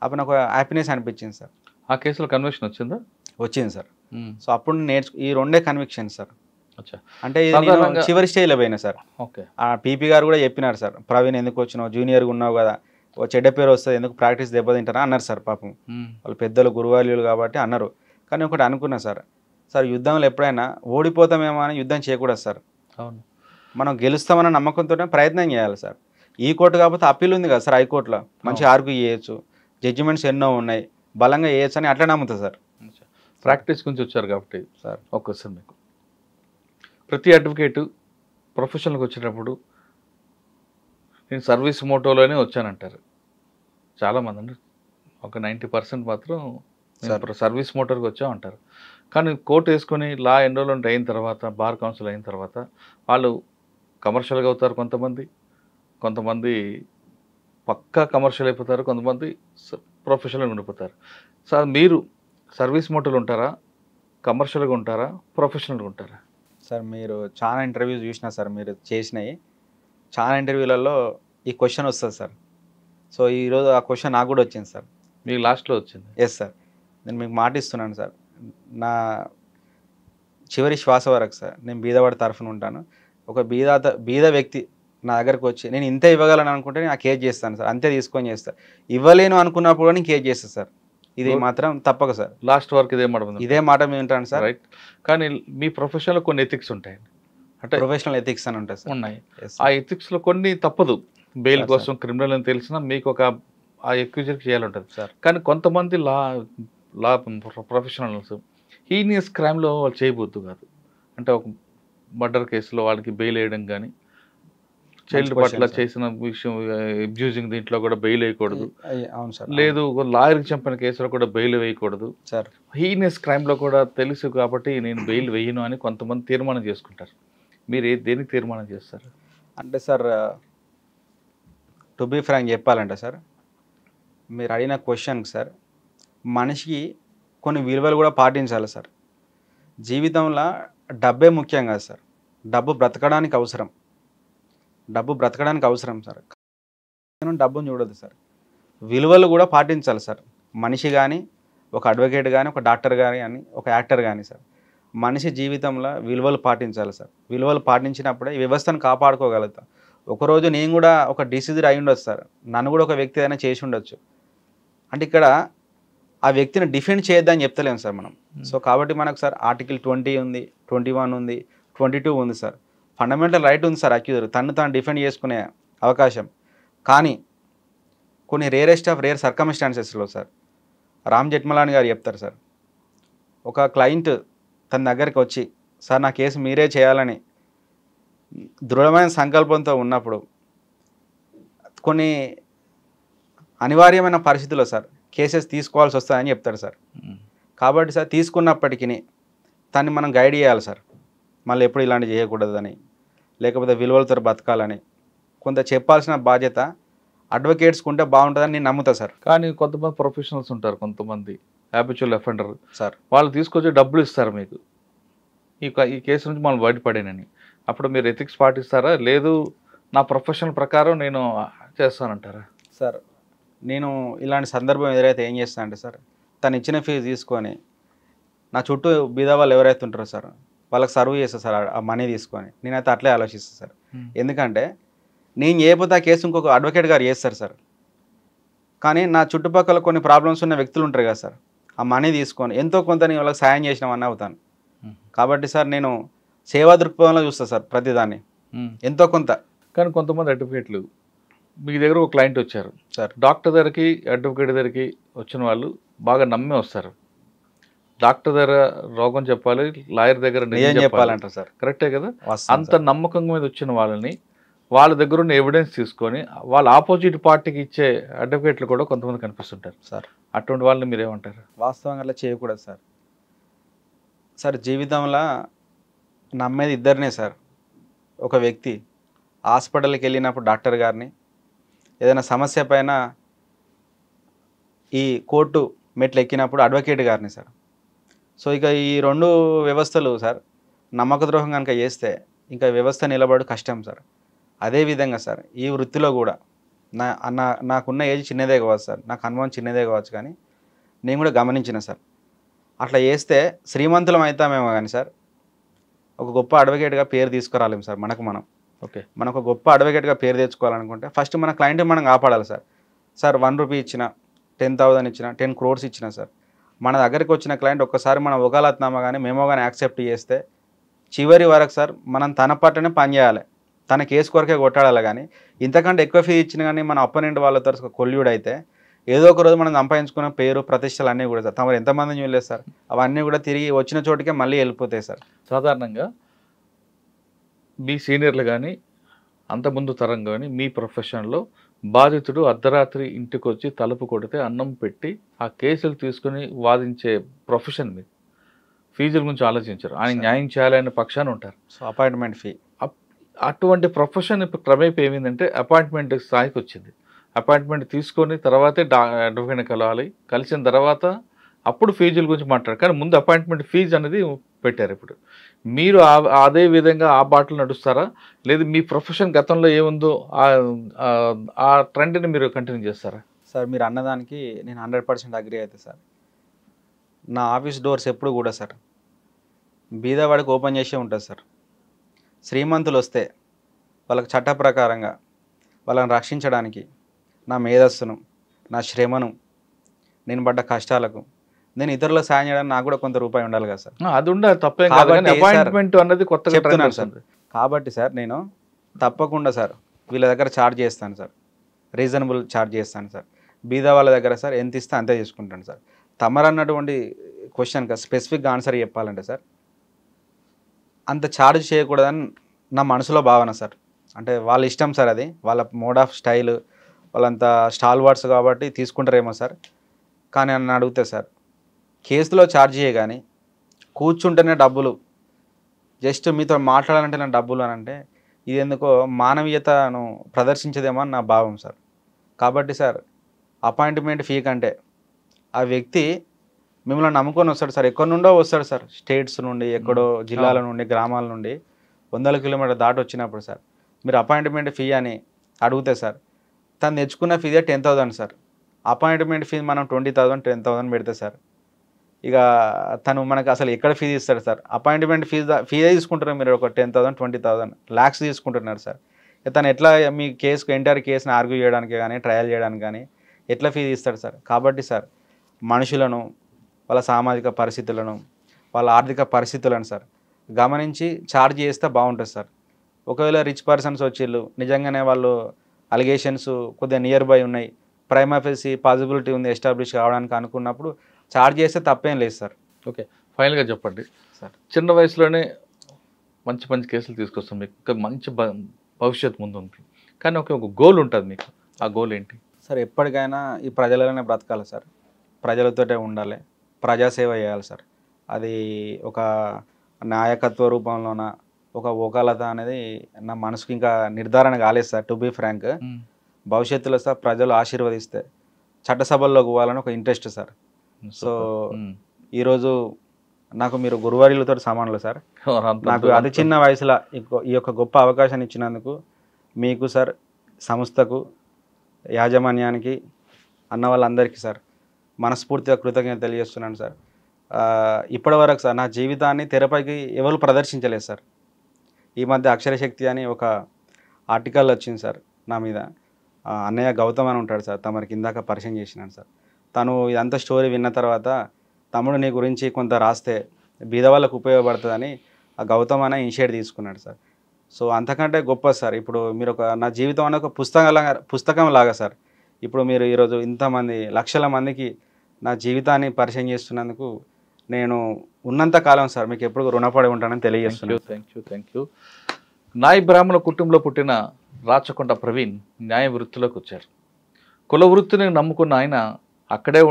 అప్పుడు నాకు హ్యాపీనెస్ అనిపించింది సార్. ఆ కేసులో కన్విక్షన్ వచ్చిందా? వచ్చింది సార్. సో అప్పుడు ఈ రెండే కన్విక్షన్ సార్. అంటే సాధారణంగా చివరి స్టేజ్లో పోయినా సార్. ఓకే. ఆ పీపీ గారు కూడా చెప్పినారు సార్, ప్రవీణ్ ఎందుకు వచ్చినావు, జూనియర్గా ఉన్నావు కదా, ఓ చెడ్డ పేరు వస్తుంది, ఎందుకు ప్రాక్టీస్ దెబ్బతింటారా అన్నారు సార్. పాపం వాళ్ళు పెద్దలు గురువాల్యులు కాబట్టి అన్నారు. కానీ ఒకటి అనుకున్నా సార్, యుద్ధంలో ఎప్పుడైనా ఓడిపోతామేమో అని యుద్ధం చేయకూడదు సార్. అవును, మనం గెలుస్తామన్న నమ్మకంతో ప్రయత్నం చేయాలి సార్. ఈ కోర్టు కాకపోతే అప్పీల్ ఉంది కదా సార్, హైకోర్టులో మంచి ఆర్గ్యూ చేయొచ్చు, జడ్జిమెంట్స్ ఎన్నో ఉన్నాయి, బలంగా చేయొచ్చు అని అట్లా నమ్ముతా సార్. ప్రాక్టీస్ గురించి వచ్చారు కాబట్టి సార్ ఒక క్వశ్చన్ మీకు, ప్రతి అడ్వకేటు ప్రొఫెషన్కి వచ్చేటప్పుడు నేను సర్వీస్ మోటోలోనే వచ్చానంటారు చాలామంది. అంటే ఒక 90% మాత్రం సర్వీస్ మోటార్కి వచ్చామంటారు. కానీ కోర్టు వేసుకొని లా ఎన్రోల్మెంట్ అయిన తర్వాత, బార్ కౌన్సిల్ అయిన తర్వాత వాళ్ళు కమర్షియల్గా అవుతారు, కొంతమంది పక్కా కమర్షియల్ అయిపోతారు, కొంతమంది ప్రొఫెషనల్గా ఉండిపోతారు. సార్ మీరు సర్వీస్ మోటోలు ఉంటారా, కమర్షియల్గా ఉంటారా, ప్రొఫెషనల్గా ఉంటారా? సార్ మీరు చాలా ఇంటర్వ్యూస్ చూసినా సార్, మీరు చేసినాయి చాలా ఇంటర్వ్యూలలో ఈ క్వశ్చన్ వస్తుంది సార్. సో ఈరోజు ఆ క్వశ్చన్ నాకు కూడా వచ్చింది సార్. మీకు లాస్ట్లో వచ్చింది? Yes sir. నేను మీకు మాట ఇస్తున్నాను సార్, నా చివరి శ్వాస వరకు సార్ నేను బీదవాడి తరఫున ఉంటాను. ఒక బీద వ్యక్తి నా దగ్గరకు వచ్చి నేను ఇంతే ఇవ్వగలను అనుకుంటే నేను ఆ కేజ్ చేస్తాను సార్, అంతే తీసుకొని చేస్తాను. ఇవ్వలేను అనుకున్నప్పుడు నేను కేజ్ చేస్తాను సార్, ఇది మాత్రం తప్పక సార్. లాస్ట్ వరకు ఇదే మాట మీద ఉంటాను సార్. రైట్. కానీ మీ ప్రొఫెషన్లో కొన్ని ఎథిక్స్ ఉంటాయండి, అంటే ప్రొఫెషనల్ ఎథిక్స్ అని ఉంటాయి సార్. ఉన్నాయి. ఆ ఎథిక్స్లో కొన్ని తప్పదు, బెయిల్ కోసం క్రిమినల్ అని తెలిసినా మీకు ఒక ఆ ఎక్యూజర్ చేయాలంటుంది సార్. కానీ కొంతమంది లా ప్రొఫెషనల్స్ హీనియస్ క్రైమ్లో వాళ్ళు చేయబోద్దు కాదు, అంటే ఒక మర్డర్ కేసులో వాళ్ళకి బెయిల్ వేయడం కానీ, చైల్డ్ పట్ల చేసిన విషయం అబ్యూజింగ్ దీంట్లో కూడా బెయిల్ వేయకూడదు. అవును సార్. లేదు లాయర్కి చంపిన కేసులో కూడా బెయిల్ వేయకూడదు సార్. హీనియస్ క్రైమ్లో కూడా తెలుసు కాబట్టి నేను బెయిల్ వేయను అని కొంతమంది తీర్మానం చేసుకుంటారు. మీరు దేనికి తీర్మానం చేస్తారు? అంటే సార్ టు బీ ఫ్రాంక్ చెప్పాలంటే సార్, మీరు అడిగిన క్వశ్చన్కి సార్, మనిషికి కొన్ని విలువలు కూడా పాటించాలి సార్. జీవితంలో డబ్బే ముఖ్యం కాదు సార్, డబ్బు బ్రతకడానికి అవసరం సార్. డబ్బును చూడదు సార్, విలువలు కూడా పాటించాలి సార్. మనిషి కానీ, ఒక అడ్వకేట్ కానీ, ఒక డాక్టర్ కానీ, ఒక యాక్టర్ కానీ సార్, మనిషి జీవితంలో విలువలు పాటించాలి సార్. విలువలు పాటించినప్పుడే ఈ వ్యవస్థను కాపాడుకోగలుగుతాం. ఒకరోజు నేను కూడా ఒక డిసీజర్ అయి ఉండొచ్చు సార్, నన్ను కూడా ఒక వ్యక్తి అయినా చేసి ఉండొచ్చు. అంటే ఇక్కడ ఆ వ్యక్తిని డిఫెండ్ చేయొద్దని చెప్తలేము సార్ మనం. సో కాబట్టి మనకు సార్ ఆర్టికల్ 20 ఉంది, 21 ఉంది, 22 ఉంది సార్. ఫండమెంటల్ రైట్ ఉంది సార్ అక్యూజర్ తను తాను డిఫెండ్ చేసుకునే అవకాశం. కానీ కొన్ని రేరెస్ట్ ఆఫ్ రేర్ సర్కమ్స్టాన్సెస్లో సార్, రామ్ జెట్మలాని గారు చెప్తారు సార్, ఒక క్లయింట్ తన దగ్గరికి వచ్చి సార్ నా కేసు మీరే చేయాలని దృఢమైన సంకల్పంతో ఉన్నప్పుడు కొన్ని అనివార్యమైన పరిస్థితుల్లో సార్ కేసెస్ తీసుకోవాల్సి వస్తుందని చెప్తారు సార్. కాబట్టి సార్ తీసుకున్నప్పటికీ దాన్ని మనం గైడ్ చేయాలి సార్, మళ్ళీ ఎప్పుడు ఇలాంటివి చేయకూడదని, లేకపోతే విలువలతో బతకాలని కొంత చెప్పాల్సిన బాధ్యత అడ్వకేట్స్కి ఉంటే బాగుంటుందని నేను నమ్ముతా సార్. కానీ కొంతమంది ప్రొఫెషనల్స్ ఉంటారు, కొంతమంది హ్యాబిచువల్ అఫెండర్ సార్, వాళ్ళు తీసుకొచ్చి డబ్బులు ఇస్తారు మీకు ఈ కేసు నుంచి మనం బయటపడేనని. అప్పుడు మీరు ఎథిక్స్ పాటిస్తారా, లేదు నా ప్రొఫెషనల్ ప్రకారం నేను చేస్తానంటారా? సార్ నేను ఇలాంటి సందర్భం ఎదురైతే ఏం చేస్తానంటే సార్, తను ఇచ్చిన ఫీజు తీసుకొని నా చుట్టూ బీద వాళ్ళు ఎవరైతే ఉంటారో సార్ వాళ్ళకి సర్వ్ చేస్తా సార్, ఆ మనీ తీసుకొని. నేనైతే అట్లే ఆలోచిస్తాను సార్. ఎందుకంటే నేను చేయకపోతే ఆ కేసు ఇంకొక అడ్వకేట్ గారు చేస్తారు సార్. కానీ నా చుట్టుపక్కల కొన్ని ప్రాబ్లమ్స్ ఉన్న వ్యక్తులు ఉంటారు కదా సార్, ఆ మనీ తీసుకొని ఎంతో కొంత నేను వాళ్ళకి సాయం చేసినామని అవుతాను. కాబట్టి సార్ నేను సేవా దృక్పథంలో చూస్తాను సార్ ప్రతిదాన్ని, ఎంతో కొంత. కానీ కొంతమంది అడ్వకేట్లు మీ దగ్గర ఒక క్లయింట్ వచ్చారు సార్, డాక్టర్ దగ్గరికి అడ్వకేట్ దగ్గరికి వచ్చిన వాళ్ళు బాగా నమ్మి వస్తారు. డాక్టర్ దగ్గర రోగం చెప్పాలి, లాయర్ దగ్గర నిజం చెప్పాలంటారు సార్. కరెక్టే కదా? అంత నమ్మకం మీద వచ్చిన వాళ్ళని వాళ్ళ దగ్గర ఉన్న ఎవిడెన్స్ తీసుకొని వాళ్ళ ఆపోజిట్ పార్టీకి ఇచ్చే అడ్వకేట్లు కూడా కొంతమంది కనిపిస్తుంటారు సార్. అటువంటి వాళ్ళని మీరు ఏమంటారు? వాస్తవంగా అట్లా చేయకూడదు సార్. సార్ జీవితంలో నమ్మేది ఇద్దరినే సార్. ఒక వ్యక్తి హాస్పిటల్కి వెళ్ళినప్పుడు డాక్టర్ గారిని, ఏదైనా సమస్య పైన ఈ కోర్టు మెట్లు ఎక్కినప్పుడు అడ్వకేట్ గారిని సార్. సో ఇక ఈ 2 వ్యవస్థలు సార్ నమ్మక ద్రోహం కనుక చేస్తే ఇంకా వ్యవస్థ నిలబడు కష్టం సార్. అదేవిధంగా సార్ ఈ వృత్తిలో కూడా నాకున్న ఏజ్ చిన్నదే కావచ్చు సార్, నాకు అనుభవం చిన్నదే కావచ్చు, కానీ నేను కూడా గమనించిన సార్. అట్లా చేస్తే శ్రీమంతులం అవుతామేమో కానీ సార్ ఒక గొప్ప అడ్వకేట్గా పేరు తీసుకురాలేము సార్. మనం ఓకే, మనకు గొప్ప అడ్వకేట్గా పేరు తెచ్చుకోవాలనుకుంటే ఫస్ట్ మన క్లయింట్ మనం కాపాడాలి సార్. సార్ 1 రూపీ ఇచ్చినా, 10,000 ఇచ్చినా, 10 crores ఇచ్చినా సార్, మన దగ్గరికి వచ్చిన క్లయింట్ ఒక్కసారి మనం వకాలత్నామా కానీ మేమో కానీ యాక్సెప్ట్ చేస్తే చివరి వరకు సార్ మనం తన పట్టనే పనిచేయాలి, తన కేసు కొరకే కొట్టాడాలి. కానీ ఇంతకంటే ఎక్కువ ఫీ ఇచ్చిన కానీ మన అపోనెంట్ వాళ్ళతో కొల్యూడ్ అయితే ఏదో ఒక రోజు మనం సంపాదించుకున్న పేరు ప్రతిష్టలు అన్నీ కూడా సార్ తమరు ఎంతమందిని చూడలేదు సార్, అవన్నీ కూడా తిరిగి వచ్చిన చోటుకే మళ్ళీ వెళ్ళిపోతాయి సార్. సాధారణంగా మీ సీనియర్లు కానీ అంతకుముందు తరం కానీ మీ ప్రొఫెషన్లో బాధితుడు అర్ధరాత్రి ఇంటికి వచ్చి తలుపు కొడితే అన్నం పెట్టి ఆ కేసులు తీసుకుని వాదించే ప్రొఫెషన్ మీద ఫీజుల గురించి ఆలోచించారు, ఆయన న్యాయం చేయాలనే పక్షాన ఉంటారు. సో అపాయింట్మెంట్ ఫీ అటువంటి ప్రొఫెషన్ ఇప్పుడు క్రమేపీ ఏమైందంటే అపాయింట్మెంట్ స్థాయికి వచ్చింది. అపాయింట్మెంట్ తీసుకొని తర్వాతే అడ్వకేట్ని కలవాలి, కలిసిన తర్వాత అప్పుడు ఫీజుల గురించి మాట్లాడారు. కానీ ముందు అపాయింట్మెంట్ ఫీజు అనేది పెట్టారు. ఇప్పుడు మీరు అదే విధంగా ఆ బాటలు నడుస్తారా, లేదు మీ ప్రొఫెషన్ గతంలో ఏముందో ఆ ట్రెండ్ని మీరు కంటిన్యూ చేస్తారా? సార్ మీరు అన్నదానికి నేను 100% అగ్రీ అయితే సార్. నా ఆఫీస్ డోర్స్ ఎప్పుడు కూడా సార్ బీదవాడికి ఓపెన్ చేసే ఉంటుంది సార్. శ్రీమంతులు వస్తే వాళ్ళకి చట్ట ప్రకారంగా వాళ్ళని రక్షించడానికి నా మేధస్సును, నా శ్రమను, నేను పడ్డ కష్టాలకు నేను ఇతరులకు సాయం చేయడానికి నాకు కూడా కొంత రూపాయి ఉండాలి కదా సార్. అది ఉండాలి, తప్పేం కాదు. కానీ అపాయింట్మెంట్ అన్నది కొత్తగా చెప్తున్నాను సార్. కాబట్టి సార్ నేను తప్పకుండా సార్ వీళ్ళ దగ్గర ఛార్జ్ చేస్తాను సార్, రీజనబుల్ ఛార్జ్ చేస్తాను సార్. బీదా వాళ్ళ దగ్గర సార్ ఎంత ఇస్తే అంతే తీసుకుంటాను సార్. తమరన్నటువంటి క్వశ్చన్కి స్పెసిఫిక్గా ఆన్సర్ చెప్పాలంటే సార్ అంత ఛార్జ్ చేయకూడదని నా మనసులో భావన సార్. అంటే వాళ్ళ ఇష్టం సార్, అది వాళ్ళ మోడ్ ఆఫ్ స్టైల్, వాళ్ళంతా స్టాల్ వర్డ్స్ కాబట్టి తీసుకుంటారేమో సార్. కానీ నన్ను అడిగితే సార్ కేసులో ఛార్జ్ చేయ కానీ కూర్చుంటేనే డబ్బులు, జస్ట్ మీతో మాట్లాడాలంటేనే డబ్బులు అని అంటే ఇది ఎందుకో మానవీయతను ప్రదర్శించదేమో అని నా భావం సార్. కాబట్టి సార్ అపాయింట్మెంట్ ఫీ కంటే ఆ వ్యక్తి మిమ్మల్ని నమ్ముకొని వస్తాడు సార్, ఎక్కడి నుండో వస్తాడు సార్, స్టేట్స్ నుండి, ఎక్కడో జిల్లాల నుండి, గ్రామాల నుండి 100 కిలోమీటర్ దాటి వచ్చినప్పుడు సార్ మీరు అపాయింట్మెంట్ ఫీ అని అడిగితే సార్ తను తెచ్చుకున్న ఫీజే 10,000 సార్. అపాయింట్మెంట్ ఫీ మనం 20,000 10,000 పెడితే సార్ ఇక తను మనకు అసలు ఎక్కడ ఫీజు ఇస్తాడు సార్. అపాయింట్మెంట్ ఫీజే తీసుకుంటున్నారు మీరు, ఒక 10,000 20,000 lakhs తీసుకుంటున్నారు సార్. తను ఎట్లా మీ కేసుకు ఎంటైర్ కేసుని ఆర్గ్యూ చేయడానికి కానీ ట్రయల్ చేయడానికి కానీ ఎట్లా ఫీజు ఇస్తాడు సార్. కాబట్టి సార్ మనుషులను, వాళ్ళ సామాజిక పరిస్థితులను, వాళ్ళ ఆర్థిక పరిస్థితులను సార్ గమనించి ఛార్జ్ చేస్తే బాగుంటుంది సార్. ఒకవేళ రిచ్ పర్సన్స్ వచ్చిళ్ళు నిజంగానే వాళ్ళు అలిగేషన్స్ కొద్దిగా నియర్ బై ఉన్నాయి, ప్రైమా ఫేసి పాసిబిలిటీ ఉంది ఎస్టాబ్లిష్ కావడానికి అనుకున్నప్పుడు ఛార్జ్ చేస్తే తప్పేం లేదు సార్. ఓకే, ఫైనల్గా చెప్పండి సార్. చిన్న వయసులోనే మంచి మంచి కేసులు తీసుకొస్తాం, మీకు ఇంకా మంచి భవిష్యత్తు ముందు ఉంది, కానీ ఒక గోల్ ఉంటుంది మీకు, ఆ గోల్ ఏంటి సార్? ఎప్పటికైనా ఈ ప్రజలలోనే బ్రతకాలి సార్, ప్రజలతోటే ఉండాలి, ప్రజాసేవ చేయాలి సార్. అది ఒక నాయకత్వ రూపంలోన ఒక వకాలత అనేది నా మనసుకి ఇంకా నిర్ధారణ కాలేదు సార్. టు బీ ఫ్రాంక్, భవిష్యత్తులో సార్ ప్రజలు ఆశీర్వదిస్తే చట్టసభల్లోకి పోవాలని ఒక ఇంట్రెస్ట్ సార్. సో ఈరోజు నాకు మీరు గురువారిలతో సమానులు సార్. నాకు అతి చిన్న వయసులో ఈ యొక్క గొప్ప అవకాశాన్ని ఇచ్చినందుకు మీకు సార్, సంస్థకు, యాజమాన్యానికి, అన్న వాళ్ళందరికీ సార్ మనస్ఫూర్తిగా కృతజ్ఞత తెలియజేస్తున్నాను సార్. ఇప్పటివరకు సార్ నా జీవితాన్ని తెరపైకి ఎవరు ప్రదర్శించలేదు సార్. ఈ మధ్య అక్షరశక్తి అని ఒక ఆర్టికల్ వచ్చింది సార్ నా మీద. అన్నయ్య గౌతమ్ అని ఉంటాడు సార్, తమరికి ఇందాక పరిచయం చేసినాను సార్. తను ఇదంతా స్టోరీ విన్న తర్వాత తమ్ముడు నీ గురించి కొంత రాస్తే బీదవాళ్ళకు ఉపయోగపడుతుందని ఆ గౌతమ్ అనే ఇనిషియేట్ తీసుకున్నాడు సార్. సో అంతకంటే గొప్ప సార్. ఇప్పుడు మీరు నా జీవితం అనే ఒక పుస్తకం లాగా సార్. ఇప్పుడు మీరు ఈరోజు ఇంతమంది లక్షల మందికి నా జీవితాన్ని పరిచయం చేస్తున్నందుకు నేను ఉన్నంత కాలం సార్ మీకు ఎప్పుడు రుణపడి ఉంటానని తెలియజేస్తున్నాను. Thank you. నాయ బ్రాహ్మణ కుటుంబంలో పుట్టిన రాచకొండ ప్రవీణ్ న్యాయ వృత్తిలోకి వచ్చారు. కుల వృత్తిని నమ్ముకున్న ఆయన అక్కడే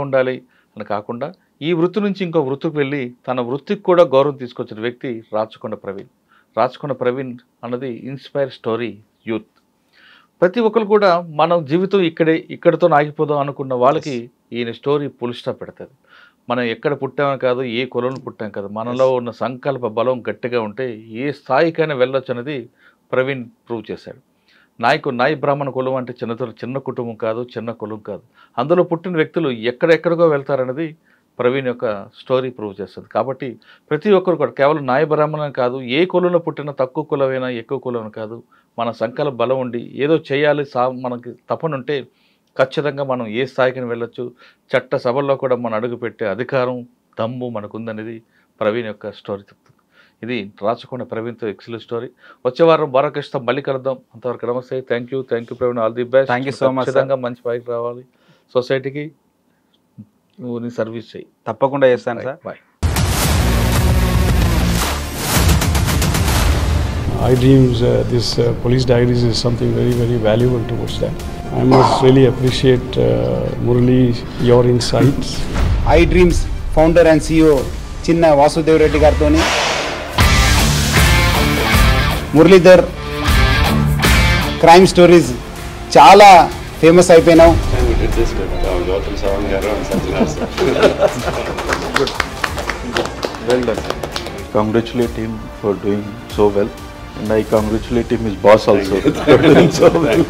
ఉండాలి అని కాకుండా ఈ వృత్తి నుంచి ఇంకో వృత్తికి వెళ్ళి తన వృత్తికి కూడా గౌరవం తీసుకొచ్చిన వ్యక్తి రాచకొండ ప్రవీణ్. రాచకొండ ప్రవీణ్ అన్నది ఇన్స్పైర్ స్టోరీ యూత్. ప్రతి ఒక్కరు కూడా మనం జీవితం ఇక్కడితో ఆగిపోదాం అనుకున్న వాళ్ళకి ఈయన స్టోరీ ఫుల్ స్టాప్ పెడతారు. మనం ఎక్కడ పుట్టామని కాదు, ఏ కులంలో పుట్టాం కాదు, మనలో ఉన్న సంకల్ప బలం గట్టిగా ఉంటే ఏ స్థాయికైనా వెళ్ళొచ్చు అనేది ప్రవీణ్ ప్రూవ్ చేశాడు. నాయి బ్రాహ్మణ కులం అంటే చిన్న కుటుంబం కాదు, చిన్న కులం కాదు. అందులో పుట్టిన వ్యక్తులు ఎక్కడెక్కడికో వెళ్తారనేది ప్రవీణ్ యొక్క స్టోరీ ప్రూవ్ చేస్తుంది. కాబట్టి ప్రతి ఒక్కరు కూడా కేవలం నాయ బ్రాహ్మణం కాదు, ఏ కులంలో పుట్టిన తక్కువ కులమైనా ఎక్కువ కులం కాదు, మన సంకల్ప బలం ఉండి ఏదో చేయాలి మనకి తపనుంటే ఖచ్చితంగా మనం ఏ స్థాయికి వెళ్ళొచ్చు. చట్ట సభల్లో కూడా మనం అడుగుపెట్టే అధికారం దమ్ము మనకుందనేది ప్రవీణ్ యొక్క స్టోరీ చెప్తుంది. ఇది రాచకొండ ప్రవీణ్తో ఎక్సలెంట్ స్టోరీ. వచ్చే వారం బాలకృష్ణ మళ్ళీ కలుద్దాం. అంతవరకు నమస్తే. Thank you Praveen. All the best. Thank you so much. ఖచ్చితంగా మంచి పైకి రావాలి. సొసైటీకి నువ్వు నీ సర్వీస్ చేయి. తప్పకుండా చేస్తాను sir. Bye. iDreams, this police diaries is something very, very valuable towards that. I must really appreciate Murali, your insights. iDreams founder and CEO Chinna Vasudev Reddy Gartoni, Muralidhar crime stories చాలా famous అయిపోయినావు. Well done. Congratulate him for doing so well. And I congratulate him, his boss also, for doing so well.